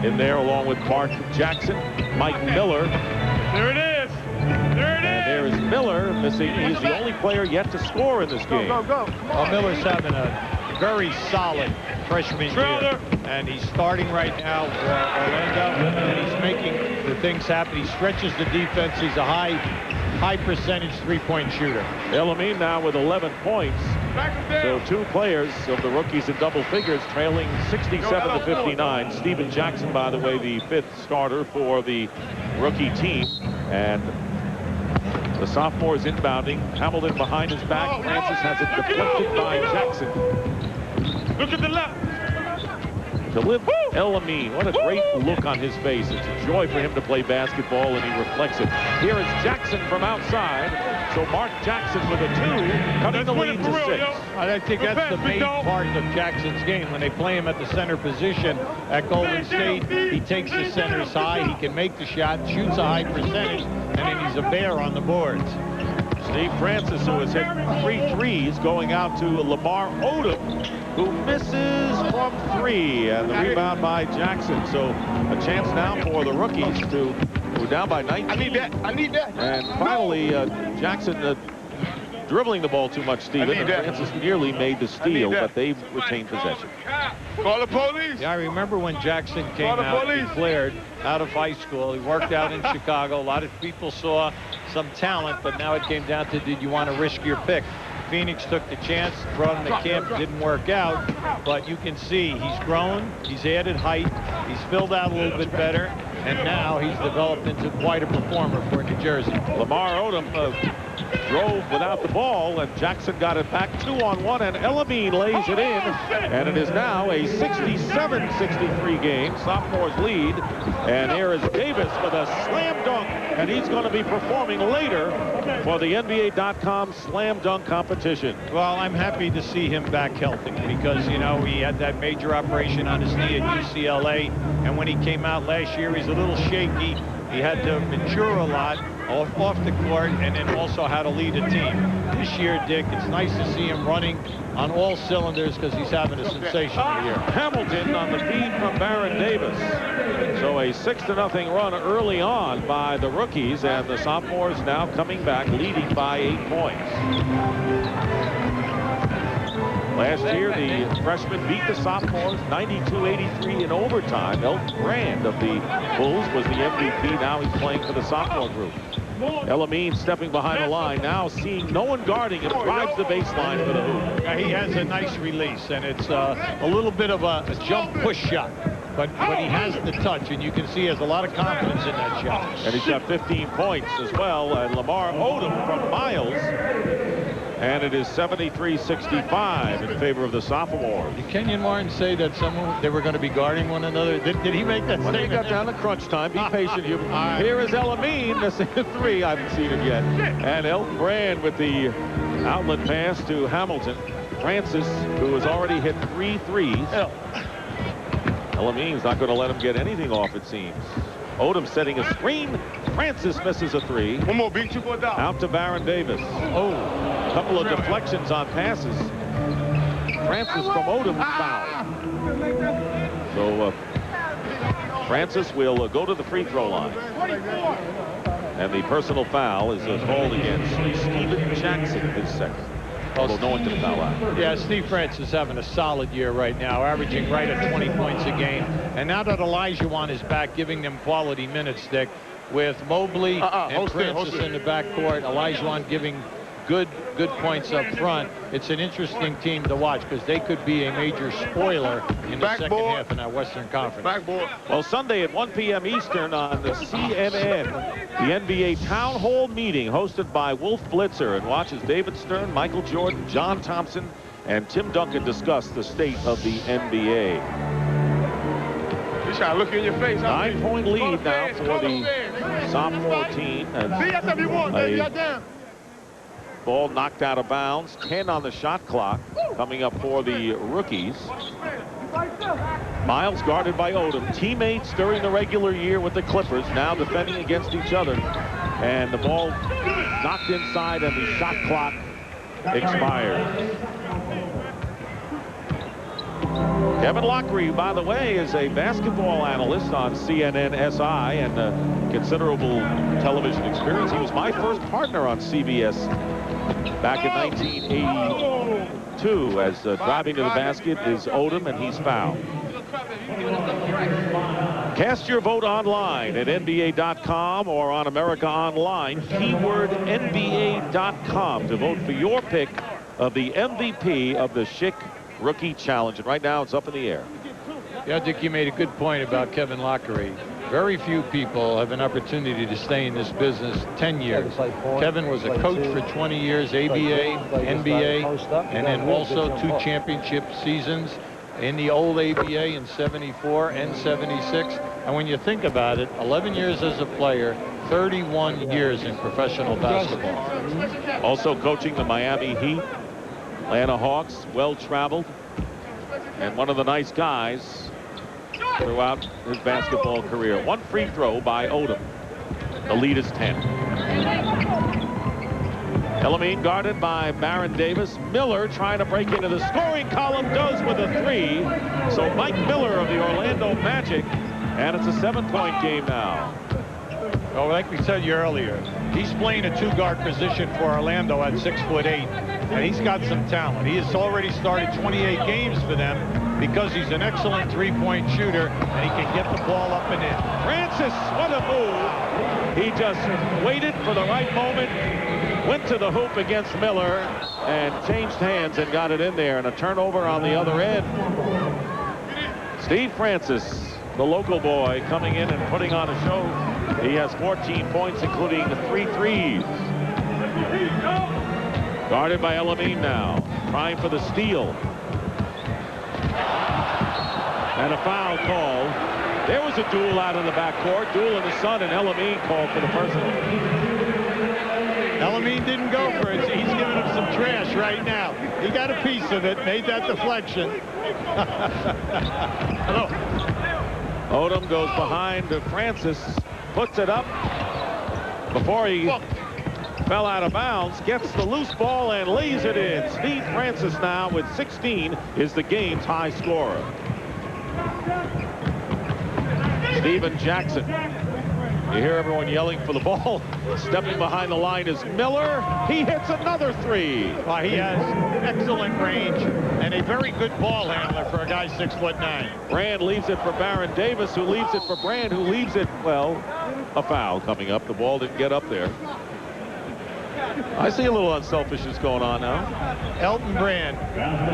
in there along with Mark Jackson, Mike Miller. There it is. There it is. And there is Miller missing. He's the only player yet to score in this game. Go, go, go. Well, Miller's having a very solid freshman year. And he's starting right now for Orlando. And he's making the things happen. He stretches the defense. He's a high percentage three-point shooter. El-Amin now with 11 points. So 2 players of the rookies in double figures, trailing 67-59. Steven Jackson, by the way, the 5th starter for the rookie team. And the sophomores inbounding. Hamilton behind his back. Francis has it deflected by Jackson. Look at the left. Khalid El-Amin, what a great look on his face. It's a joy for him to play basketball, and he reflects it. Here is Jackson from outside. So Mark Jackson with a 2, cutting the lead to 6. I think that's the main part of Jackson's game. When they play him at the center position at Golden State, he takes the centers high, he can make the shot, shoots a high percentage, and then he's a bear on the boards. Steve Francis, who has hit 3 threes, going out to Lamar Odom, who misses from 3, and the rebound by Jackson. So a chance now for the rookies to go down by 19. I need that. I need that. And finally, Jackson dribbling the ball too much, Steven. And Francis nearly made the steal, but they've retained possession. Call the police. Yeah, I remember when Jackson came out, declared out of high school. He worked out in Chicago. A lot of people saw some talent, but now it came down to, did you want to risk your pick? Phoenix took the chance, brought him to camp, didn't work out, but you can see he's grown, he's added height, he's filled out a little bit better, and now he's developed into quite a performer for New Jersey. Lamar Odom drove without the ball, and Jackson got it back 2-on-1, and El-Amin lays it in, and it is now a 67-63 game. Sophomores lead, and there is Davis with a slam dunk, and he's going to be performing later for the NBA.com slam dunk competition. Well, I'm happy to see him back healthy because, you know, he had that major operation on his knee at UCLA, and when he came out last year, he's a little shaky. He had to mature a lot off the court, and then also how to lead a team. This year, Dick, it's nice to see him running on all cylinders because he's having a sensational year. Hamilton on the feed from Baron Davis. So a 6-0 run early on by the rookies, and the sophomores now coming back, leading by 8 points. Last year, the freshmen beat the sophomores 92-83 in overtime. Elton Brand of the Bulls was the MVP. Now he's playing for the sophomore group. El-Amin stepping behind the line, now seeing no one guarding him, drives the baseline for the hoop. Yeah, he has a nice release, and it's a little bit of a jump push shot. But he has the touch, and you can see he has a lot of confidence in that shot. And he's got 15 points as well. And Lamar Odom from Miles. And it is 73-65 in favor of the sophomore. Did Kenyon Martin say that they were going to be guarding one another? Did he make that when statement? they got down to crunch time, be patient. Here is El-Amin missing a 3. I haven't seen it yet. And Elton Brand with the outlet pass to Hamilton. Francis, who has already hit 3 threes. El-Amin's not going to let him get anything off, it seems. Odom setting a screen. Francis misses a 3. One more, beat 2 down. Out to Baron Davis. Oh, a couple of deflections on passes. Francis from Odom foul. So Francis will go to the free throw line. And the personal foul is called against Steven Jackson, his second. Although no one can foul out. Yeah, Steve Francis is having a solid year right now, averaging right at 20 points a game. And now that Olajuwon is back, giving them quality minutes, Dick, with Mobley and Francis in the backcourt, Olajuwon giving good points up front. It's an interesting team to watch because they could be a major spoiler in the second half in our Western Conference. Well, Sunday at 1 p.m. Eastern on the CNN, the NBA Town Hall meeting hosted by Wolf Blitzer, and watches David Stern, Michael Jordan, John Thompson, and Tim Duncan discuss the state of the NBA. He's trying to look in your face. 9-point lead now for the sophomore team. Ball knocked out of bounds. 10 on the shot clock coming up for the rookies. Miles guarded by Odom. Teammates during the regular year with the Clippers, now defending against each other. And the ball knocked inside and the shot clock expired. Kevin Lockery, by the way, is a basketball analyst on CNN SI and considerable television experience. He was my first partner on CBS back in 1982 as driving to the basket is Odom, and he's fouled. Cast your vote online at NBA.com or on America Online. Keyword NBA.com to vote for your pick of the MVP of the Schick Rookie Challenge. And right now it's up in the air. Yeah, Dick, you made a good point about Kevin Lockery. Very few people have an opportunity to stay in this business 10 years. Kevin was a coach for 20 years, ABA, NBA, and then also 2 championship seasons in the old ABA in '74 and '76. And when you think about it, 11 years as a player, 31 years in professional basketball. Also coaching the Miami Heat, Atlanta Hawks, well-traveled, and one of the nice guys throughout his basketball career. 1 free throw by Odom. The lead is 10. Elamine guarded by Baron Davis. Miller trying to break into the scoring column, does with a 3. So Mike Miller of the Orlando Magic, and it's a 7-point game now. Well, like we said you earlier, he's playing a 2-guard position for Orlando at 6'8", and he's got some talent. He has already started 28 games for them because he's an excellent 3-point shooter, and he can get the ball up and in. Francis, what a move. He just waited for the right moment, went to the hoop against Miller, and changed hands and got it in there, and a turnover on the other end. Steve Francis, the local boy, coming in and putting on a show. He has 14 points, including 3 threes. Guarded by Elamine now, trying for the steal. And a foul called. There was a duel out in the backcourt, duel in the sun, and Elamine called for the personal. Elamine didn't go for it. He's giving him some trash right now. He got a piece of it, made that deflection. Hello. Odom goes behind to Francis, puts it up before he fell out of bounds, gets the loose ball and lays it in. Steve Francis now with 16 is the game's high scorer. Steven Jackson. You hear everyone yelling for the ball. Stepping behind the line is Miller. He hits another 3. Well, he has excellent range and a very good ball handler for a guy 6'9". Brand leaves it for Baron Davis, who leaves it for Brand, who leaves it, well, a foul coming up. The ball didn't get up there. I see a little unselfishness going on now. Elton Brand,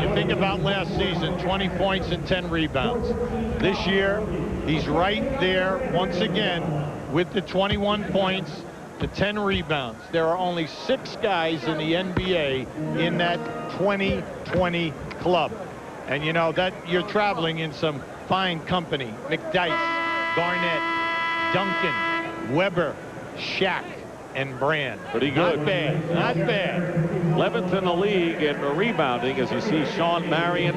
you think about last season, 20 points and 10 rebounds. This year, he's right there once again with the 21 points, the 10 rebounds. There are only 6 guys in the NBA in that 20-20 club. And you know that you're traveling in some fine company. McDyess, Garnett, Duncan, Weber, Shaq, and Brand. Pretty good. Not bad. Not bad. 11th in the league in rebounding, as you see Sean Marion,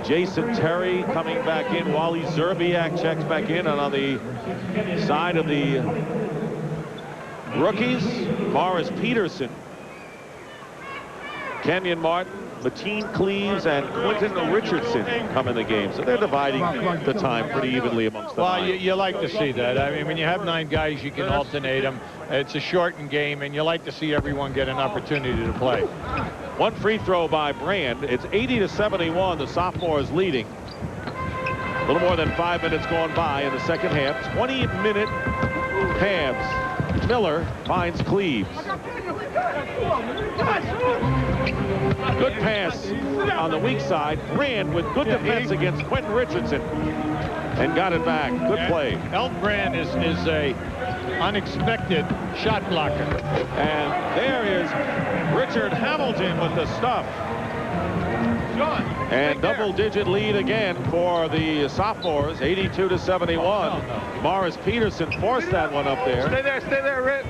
Jason Terry coming back in. Wally Zerbiak checks back in, and on the side of the rookies, Morris Peterson, Kenyon Martin, Mateen Cleaves, and Quentin Richardson come in the game. So they're dividing the time pretty evenly amongst them. Well, you like to see that. I mean, when you have 9 guys, you can alternate them. It's a shortened game, and you like to see everyone get an opportunity to play. 1 free throw by Brand. It's 80-71. The sophomores leading. A little more than 5 minutes gone by in the second half. 20-minute halves. Miller finds Cleaves. Good pass on the weak side. Brand with good defense against Quentin Richardson and got it back. Good play. Elton Brand is a unexpected shot blocker. And there is Richard Hamilton with the stuff. And double-digit lead again for the sophomores, 82-71. Morris Peterson forced that one up there. Stay there, Rick.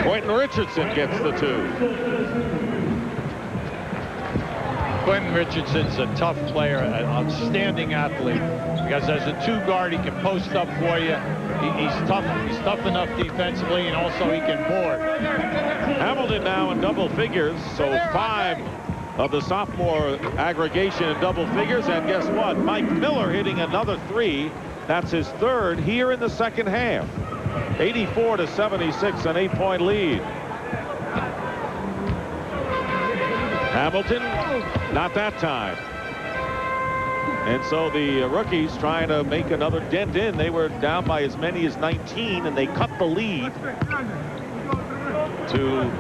Quentin Richardson gets the 2. Quentin Richardson's a tough player, an outstanding athlete, because as a 2 guard, he can post up for you. He's tough enough defensively, and also he can board. Hamilton now in double figures, so 5 of the sophomore aggregation in double figures. And guess what? Mike Miller hitting another 3. That's his 3rd here in the second half. 84-76, an 8-point lead. Hamilton, not that time. And so the rookies trying to make another dent in. They were down by as many as 19, and they cut the lead to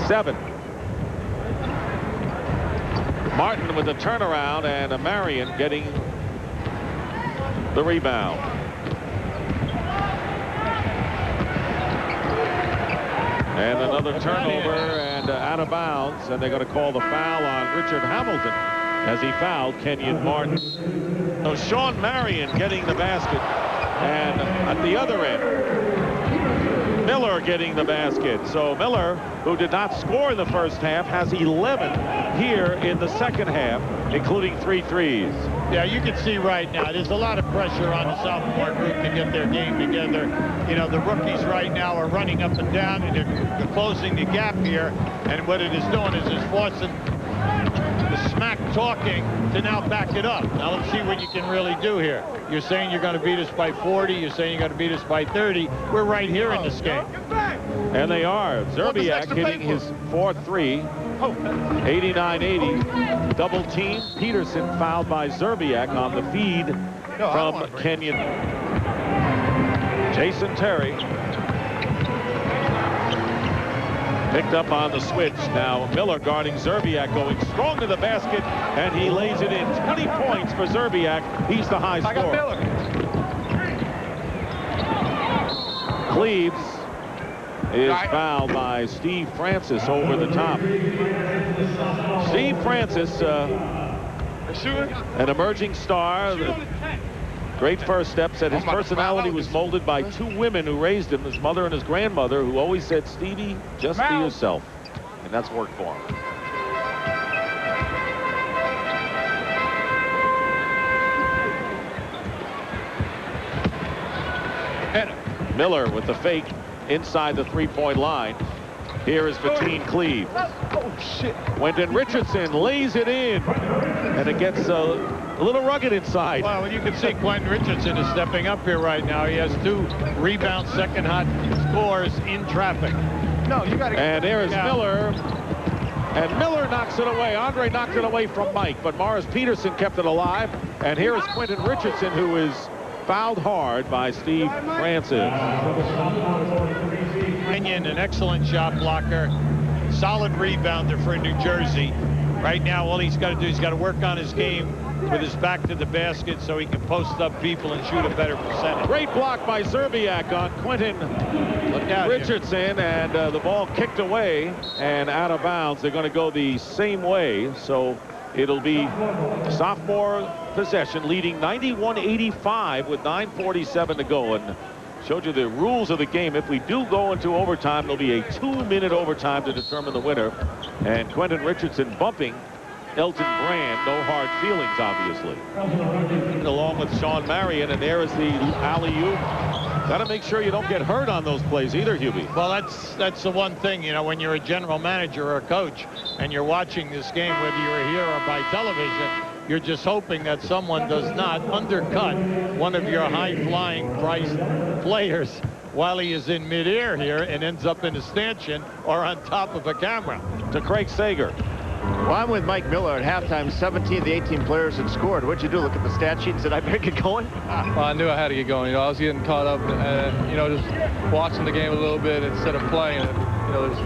7. Martin with the turnaround, and Marion getting the rebound. And another turnover and out of bounds, and they're going to call the foul on Richard Hamilton as he fouled Kenyon Martin. So Sean Marion getting the basket, and at the other end, Miller getting the basket. So Miller, who did not score in the first half, has 11 here in the second half, including 3 threes. Yeah, you can see right now there's a lot of pressure on the sophomore group to get their game together. You know, the rookies right now are running up and down, and they're closing the gap here. And what it is doing is it's forcing the smack talking to now back it up. Now let's see what you can really do here. You're saying you're going to beat us by 40. You're saying you're going to beat us by 30. We're right here in this game. And they are. Zerbiak hitting his 4th 3. 89-80. Double team. Peterson fouled by Zerbiak on the feed from Kenyon. Jason Terry picked up on the switch. Now Miller guarding Zerbiak, going strong to the basket, and he lays it in. 20 points for Zerbiak. He's the high scorer. Cleves is fouled by Steve Francis over the top. Steve Francis, an emerging star. Great first step. Said his personality was molded by 2 women who raised him, his mother and his grandmother, who always said, Stevie, just be yourself. And that's worked for him. And Miller with the fake inside the 3-point line. Here is Bettine Cleaves. Oh, shit. Quentin Richardson lays it in, and it gets a little rugged inside. Well, you can see Quentin Richardson is stepping up here right now. He has 2 rebounds, second hot scores in traffic. No, you got to. And there is Miller, and Miller knocks it away. Andre knocked it away from Mike, but Morris Peterson kept it alive. And here is Quentin Richardson, who is fouled hard by Steve Francis. Kenyon, an excellent shot blocker, solid rebounder for New Jersey. Right now, all he's got to do, he's got to work on his game with his back to the basket so he can post up people and shoot a better percentage. Great block by Zerbiak on Quentin Richardson, and the ball kicked away and out of bounds. They're going to go the same way, so it'll be sophomore possession, leading 91-85 with 9:47 to go. And showed you the rules of the game. If we do go into overtime, there'll be a 2-minute overtime to determine the winner. And Quentin Richardson bumping Elton Brand. No hard feelings, obviously. And along with Sean Marion, and there is the alley-oop. Got to make sure you don't get hurt on those plays either, Hubie. Well, that's the one thing, you know, when you're a general manager or a coach and you're watching this game, whether you're here or by television, you're just hoping that someone does not undercut one of your high-flying priced players while he is in midair here and ends up in a stanchion or on top of a camera. To Craig Sager. Well, I'm with Mike Miller at halftime. 17 of the 18 players had scored. What'd you do? Look at the stat sheet and said, I better get going? Well, I knew I had to get going. You know, I was getting caught up and, you know, just watching the game a little bit instead of playing. And, you know, there's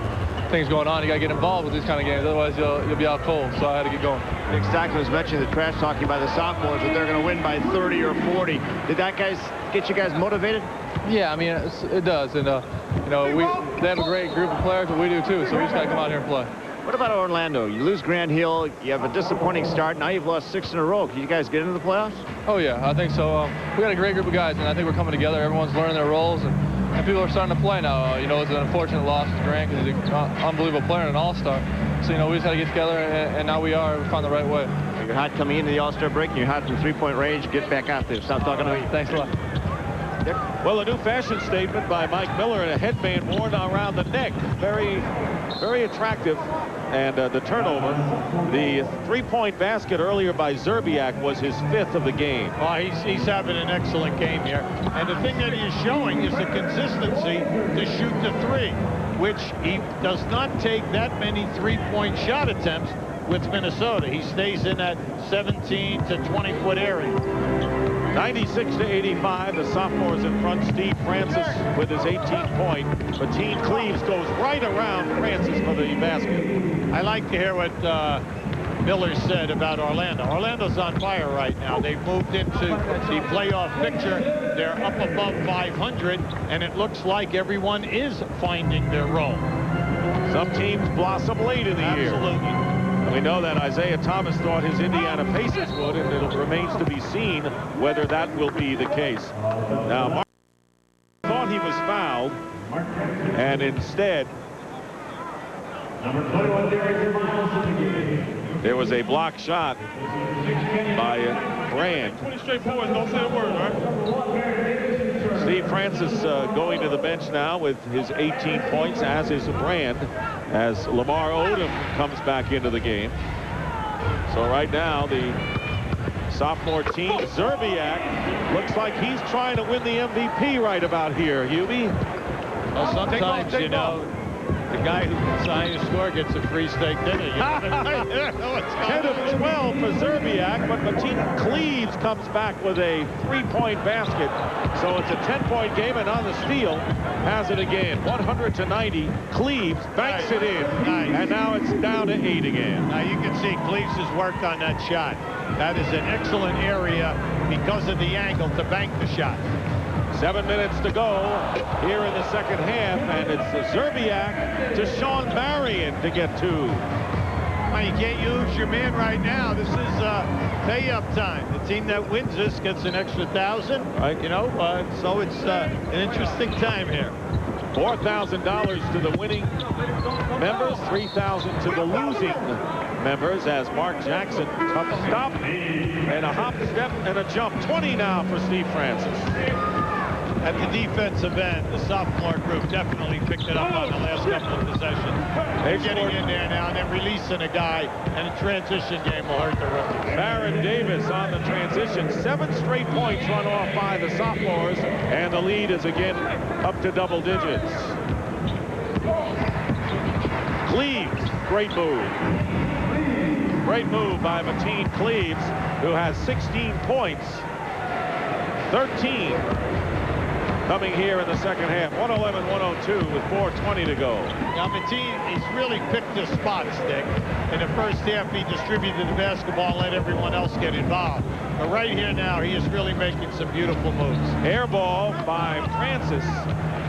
things going on. You got to get involved with these kind of games. Otherwise, you'll be out cold. So I had to get going. Nick Stockton was mentioning the trash talking by the sophomores that they're going to win by 30 or 40. Did that get you guys motivated? Yeah, I mean, it does. And, you know, they have a great group of players, but we do too. So we just got to come out here and play. What about Orlando? You lose Grant Hill. You have a disappointing start. Now you've lost 6 in a row. Can you guys get into the playoffs? Oh, yeah, I think so. We got a great group of guys, and I think we're coming together. Everyone's learning their roles, and and people are starting to play now. You know, it's an unfortunate loss to Grant because he's an unbelievable player and an all-star. So, you know, we just had to get together, and now we are. We found the right way. You're hot coming into the All-Star break, and you're hot from three-point range. Get back out there. Stop talking to me. Thanks a lot. Well, a new fashion statement by Mike Miller and a headband worn around the neck. Very, very attractive. And the turnover, the three-point basket earlier by Zerbiak was his 5th of the game. Oh, he's having an excellent game here. And the thing that he is showing is the consistency to shoot the three, which he does not take that many three-point shot attempts with Minnesota. He stays in that 17 to 20-foot area. 96-85, the sophomores in front. Steve Francis with his 18th point. Mateen Cleaves goes right around Francis for the basket. I like to hear what Miller said about Orlando. Orlando's on fire right now. They've moved into the playoff picture. They're up above 500, and it looks like everyone is finding their role. Some teams blossom late in the year. Absolutely. We know that Isaiah Thomas thought his Indiana Pacers would, and it remains to be seen whether that will be the case. Now, Mark thought he was fouled, and instead, there was a block shot by Brand. 20 straight points, don't say a word, right? Steve Francis going to the bench now with his 18 points, as is Brand, as Lamar Odom comes back into the game. So right now, the sophomore team, Zerbiak, looks like he's trying to win the MVP right about here, Hubie. Well, sometimes, you know, the guy who can sign a score gets a free steak dinner. You know? 10 of 12 for Zerbiak, but Mateen Cleaves comes back with a three-point basket. So it's a 10-point game, and on the steal, has it again. 100-90. Cleaves banks it in, and now it's down to 8 again. Now you can see Cleaves' work on that shot. That is an excellent area because of the angle to bank the shot. 7 minutes to go here in the second half, and it's Zerbiak to Sean Marion to get 2. Well, you can't use your man right now. This is pay-up time. The team that wins this gets an extra 1,000. Right. You know, so it's an interesting time here. $4,000 to the winning members, $3,000 to the losing members, as Mark Jackson, tough stop, and a hop, step, and a jump. 20 now for Steve Francis. At the defensive end, the sophomore group definitely picked it up on the last couple of possessions. They're getting in there now and then releasing a guy, and a transition game will hurt the rookie. Baron Davis on the transition. 7 straight points run off by the sophomores, and the lead is again up to double digits. Cleaves, great move. Great move by Mateen Cleaves, who has 16 points. 13 coming here in the second half. 111-102 with 4:20 to go. Now Mateen, he's really picked his spot, Stick. In the first half, he distributed the basketball and let everyone else get involved. But right here now, he is really making some beautiful moves. Air ball by Francis,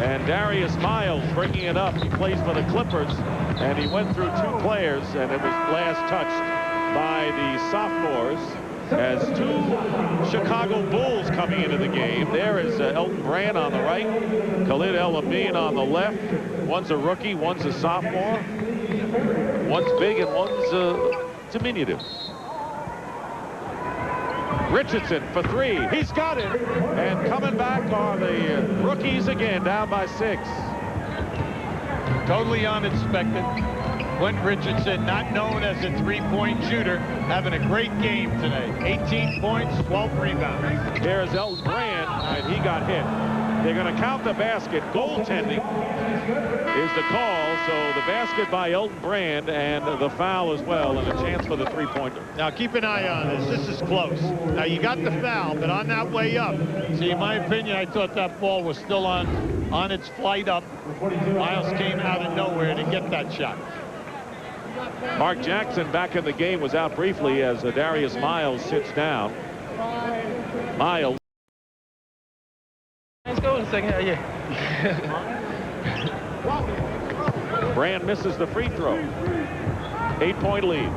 and Darius Miles bringing it up. He plays for the Clippers, and he went through 2 players, and it was last touched by the sophomores, as 2 Chicago Bulls coming into the game. There is Elton Brand on the right, Khalid El Amin on the left. One's a rookie, one's a sophomore. One's big and one's diminutive. Richardson for 3. He's got it. And coming back are the rookies again, down by 6. Totally unexpected. Quentin Richardson, not known as a three-point shooter, having a great game today. 18 points, 12 rebounds. There's Elton Brand, and he got hit. They're going to count the basket. Goaltending is the call, so the basket by Elton Brand and the foul as well, and a chance for the three-pointer. Now keep an eye on this. This is close. Now you got the foul, but on that way up. See, in my opinion, I thought that ball was still on its flight up. Miles came out of nowhere to get that shot. Mark Jackson back in the game, was out briefly as Darius Miles sits down. Miles. Let's go in a second. Yeah. Brand misses the free throw. 8-point lead.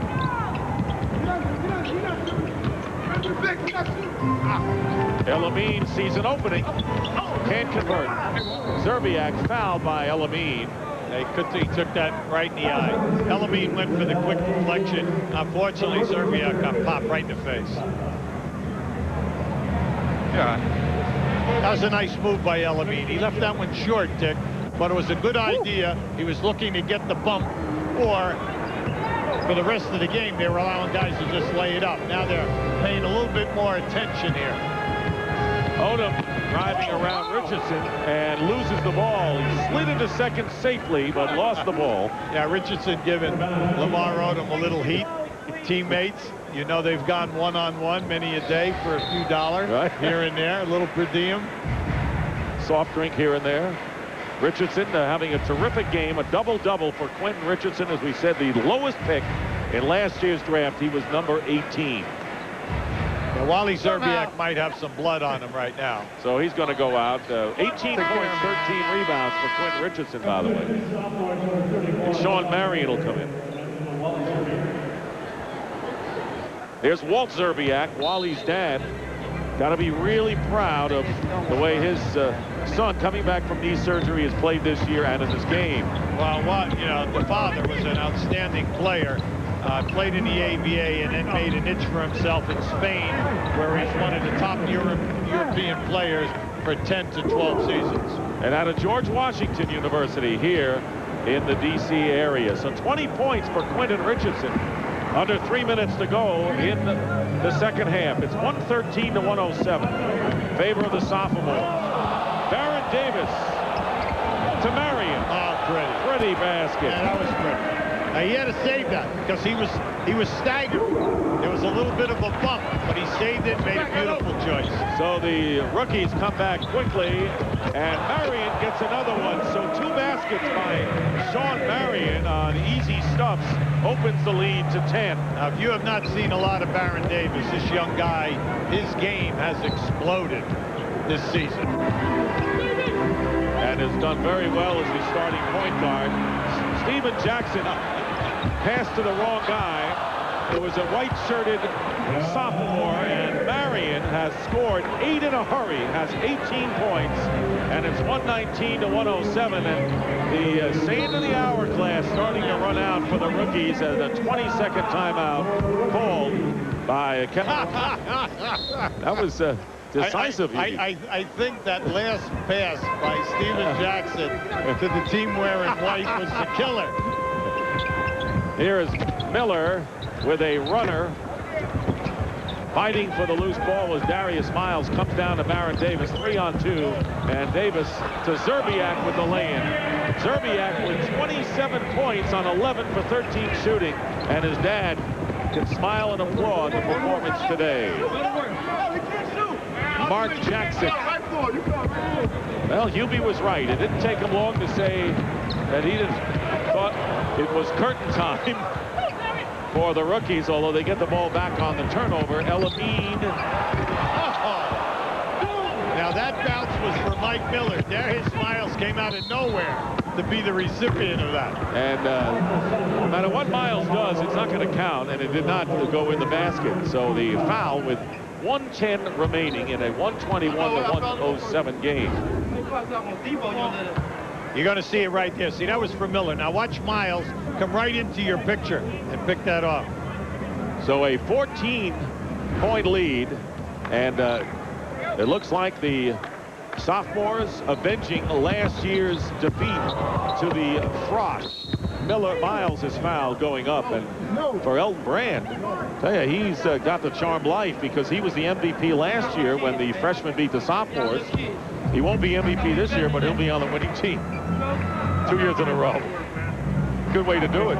Elamine sees an opening. Can't convert. Zerbiak fouled by Elamine. He took that right in the eye. Elamine went for the quick deflection. Unfortunately, Zerbiak got popped right in the face. Yeah. That was a nice move by Elamine. He left that one short, Dick, but it was a good idea. He was looking to get the bump, or for the rest of the game, they were allowing guys to just lay it up. Now they're paying a little bit more attention here. Odom driving around Richardson and loses the ball. He slid into second safely, but lost the ball. Yeah, Richardson giving Lamar Odom a little heat. Teammates, you know, they've gone one-on-one many a day for a few dollars here and there, a little per diem. Soft drink here and there. Richardson having a terrific game, a double-double for Quentin Richardson. As we said, the lowest pick in last year's draft. He was number 18. Yeah, Wally Zerbiak might have some blood on him right now. So he's going to go out. 18 points, 13 rebounds for Quentin Richardson, by the way. And Sean Marion will come in. There's Walt Zerbiak, Wally's dad. Got to be really proud of the way his son, coming back from knee surgery, has played this year and in this game. Well, you know, the father was an outstanding player. Played in the ABA and then made a niche for himself in Spain, where he's one of the top European players for 10 to 12 seasons. And out of George Washington University here in the D.C. area. So 20 points for Quentin Richardson. Under 3 minutes to go in the second half. It's 113 to 107. Favor of the sophomore. Baron Davis to Marion. Oh, pretty basket. Yeah, that was pretty. He had to save that because he was staggered. There was a little bit of a bump, but he saved it, made a beautiful choice. So the rookies come back quickly, and Marion gets another one. So 2 baskets by Sean Marion on easy stuffs opens the lead to 10. Now, if you have not seen a lot of Baron Davis, this young guy, his game has exploded this season. And has done very well as the starting point guard. Steven Jackson passed to the wrong guy. It was a white-shirted sophomore, and Marion has scored 8 in a hurry, has 18 points, and it's 119 to 107. And the sand of the hourglass starting to run out for the rookies as a 20-second timeout called by that was decisive. I think that last pass by Steven Jackson to the team wearing white was the killer. Here is Miller with a runner. Fighting for the loose ball as Darius Miles comes down to Baron Davis. 3-on-2. And Davis to Zerbiak with the lay-in. Zerbiak with 27 points on 11 for 13 shooting. And his dad can smile and applaud the performance today. Mark Jackson. Well, Hubie was right. It didn't take him long to say that he thought it was curtain time for the rookies, although they get the ball back on the turnover. Elamine. Now that bounce was for Mike Miller. Darius Miles came out of nowhere to be the recipient of that. And no matter what Miles does, it's not going to count, and it did not go in the basket. So the foul with 1:10 remaining in a 121 to 107 game. You're going to see it right there. See, that was for Miller. Now watch Miles come right into your picture and pick that off. So a 14-point lead, and it looks like the sophomores avenging last year's defeat to the Frost. Miles is fouled going up, and for Elton Brand, tell you, he's got the charmed life because he was the MVP last year when the freshmen beat the sophomores. He won't be MVP this year, but he'll be on the winning team 2 years in a row. Good way to do it.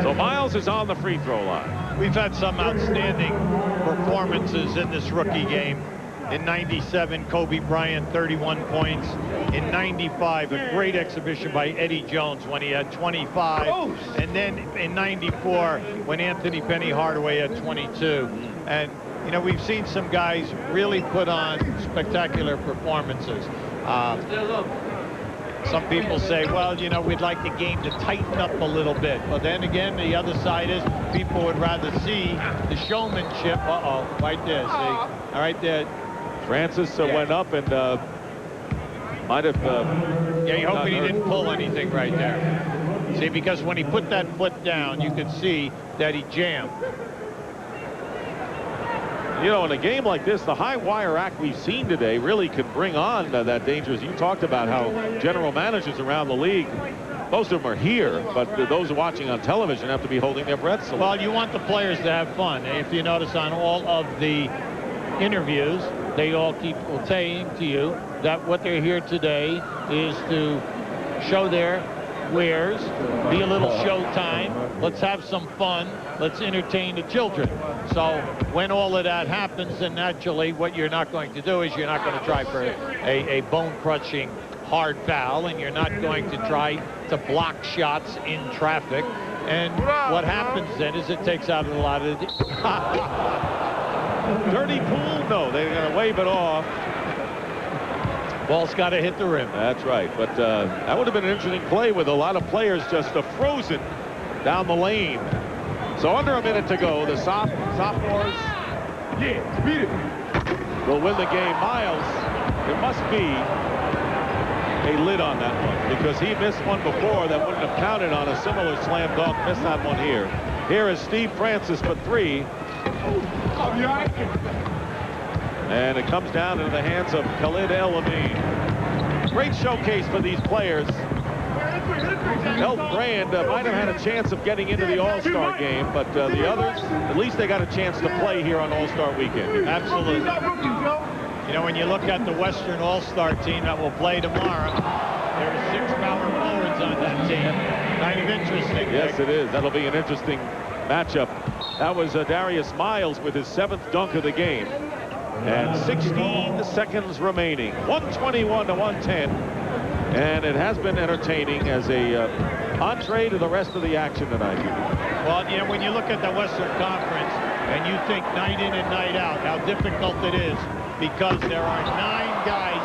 So Miles is on the free throw line. We've had some outstanding performances in this rookie game. In '97, Kobe Bryant, 31 points. In '95, a great exhibition by Eddie Jones when he had 25. And then in '94, when Anthony Penny Hardaway had 22. And, you know, we've seen some guys really put on spectacular performances. Some people say, well, you know, we'd like the game to tighten up a little bit. But then again, the other side is people would rather see the showmanship. Uh-oh, right there, see? All right there. Francis went up and might have... yeah, you're hoping he didn't pull anything right there. See, because when he put that foot down, you could see that he jammed. You know, in a game like this, the high wire act we've seen today really can bring on that dangerous. You talked about how general managers around the league, most of them are here, but those watching on television have to be holding their breaths. Well, you want the players to have fun. If you notice on all of the interviews, they all keep saying to you that what they're here today is to show their wares, be a little showtime, let's have some fun, let's entertain the children. So when all of that happens, then naturally what you're not going to do is you're not going to try for a bone-crushing hard foul, and you're not going to try to block shots in traffic. And what happens then is it takes out a lot of the dirty pool. No, they're going to wave it off. Ball's got to hit the rim. That's right. But that would have been an interesting play with a lot of players just frozen down the lane. So under a minute to go, the sophomores will win the game. Miles, there must be a lid on that one, because he missed one before that wouldn't have counted on a similar slam dunk. Missed that one here. Here is Steve Francis for three. And it comes down into the hands of Khalid El-Amin. Great showcase for these players. Elf Brand might have had a chance of getting into the All-Star game, but the others, at least they got a chance to play here on All-Star weekend. Absolutely. You know, when you look at the Western All-Star team that will play tomorrow, there are 6 power forwards on that team. Kind of interesting. Yes, it is. That'll be an interesting matchup. That was Darius Miles with his 7th dunk of the game. And 16 seconds remaining. 121 to 110. And it has been entertaining as a entree to the rest of the action tonight. Well, you know, when you look at the Western Conference and you think night in and night out how difficult it is, because there are 9 guys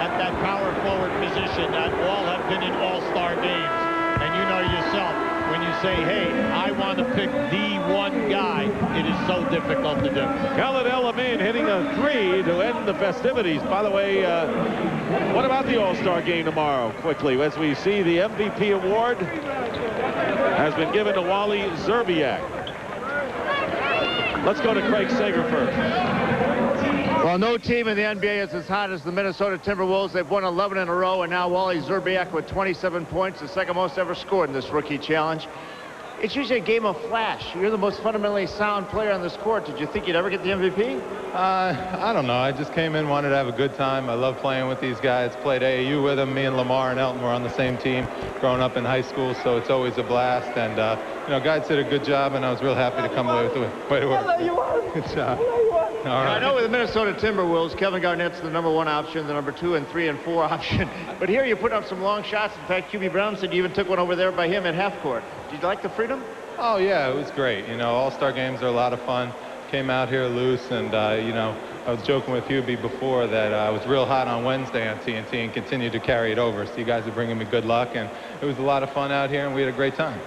at that power forward position that all have been in all-star games. And you know yourself, when you say, hey, I want to pick the one guy, it is so difficult to do. Khalid El-Amin hitting a 3 to end the festivities. By the way, what about the All-Star game tomorrow? Quickly, as we see, the MVP award has been given to Wally Zerbiak. Let's go to Craig Sager first. Well, no team in the NBA is as hot as the Minnesota Timberwolves. They've won 11 in a row, and now Wally Zerbiak with 27 points, the second most ever scored in this rookie challenge. It's usually a game of flash. You're the most fundamentally sound player on this court. Did you think you'd ever get the MVP? I don't know. I just came in, wanted to have a good time. I love playing with these guys. Played AAU with them. Me and Lamar and Elton were on the same team growing up in high school, so it's always a blast. And, you know, guys did a good job, and I was real happy to come away with the way to work. Good job. All right. I know with the Minnesota Timberwolves, Kevin Garnett's the #1 option, the #2 and 3 and 4 option. But here you put up some long shots. In fact, QB Brown said you even took one over there by him at half court. Did you like the freedom? Oh, yeah, it was great. You know, All-Star games are a lot of fun. Came out here loose, and, you know, I was joking with Hubie before that I was real hot on Wednesday on TNT and continued to carry it over. So you guys are bringing me good luck, and it was a lot of fun out here, and we had a great time.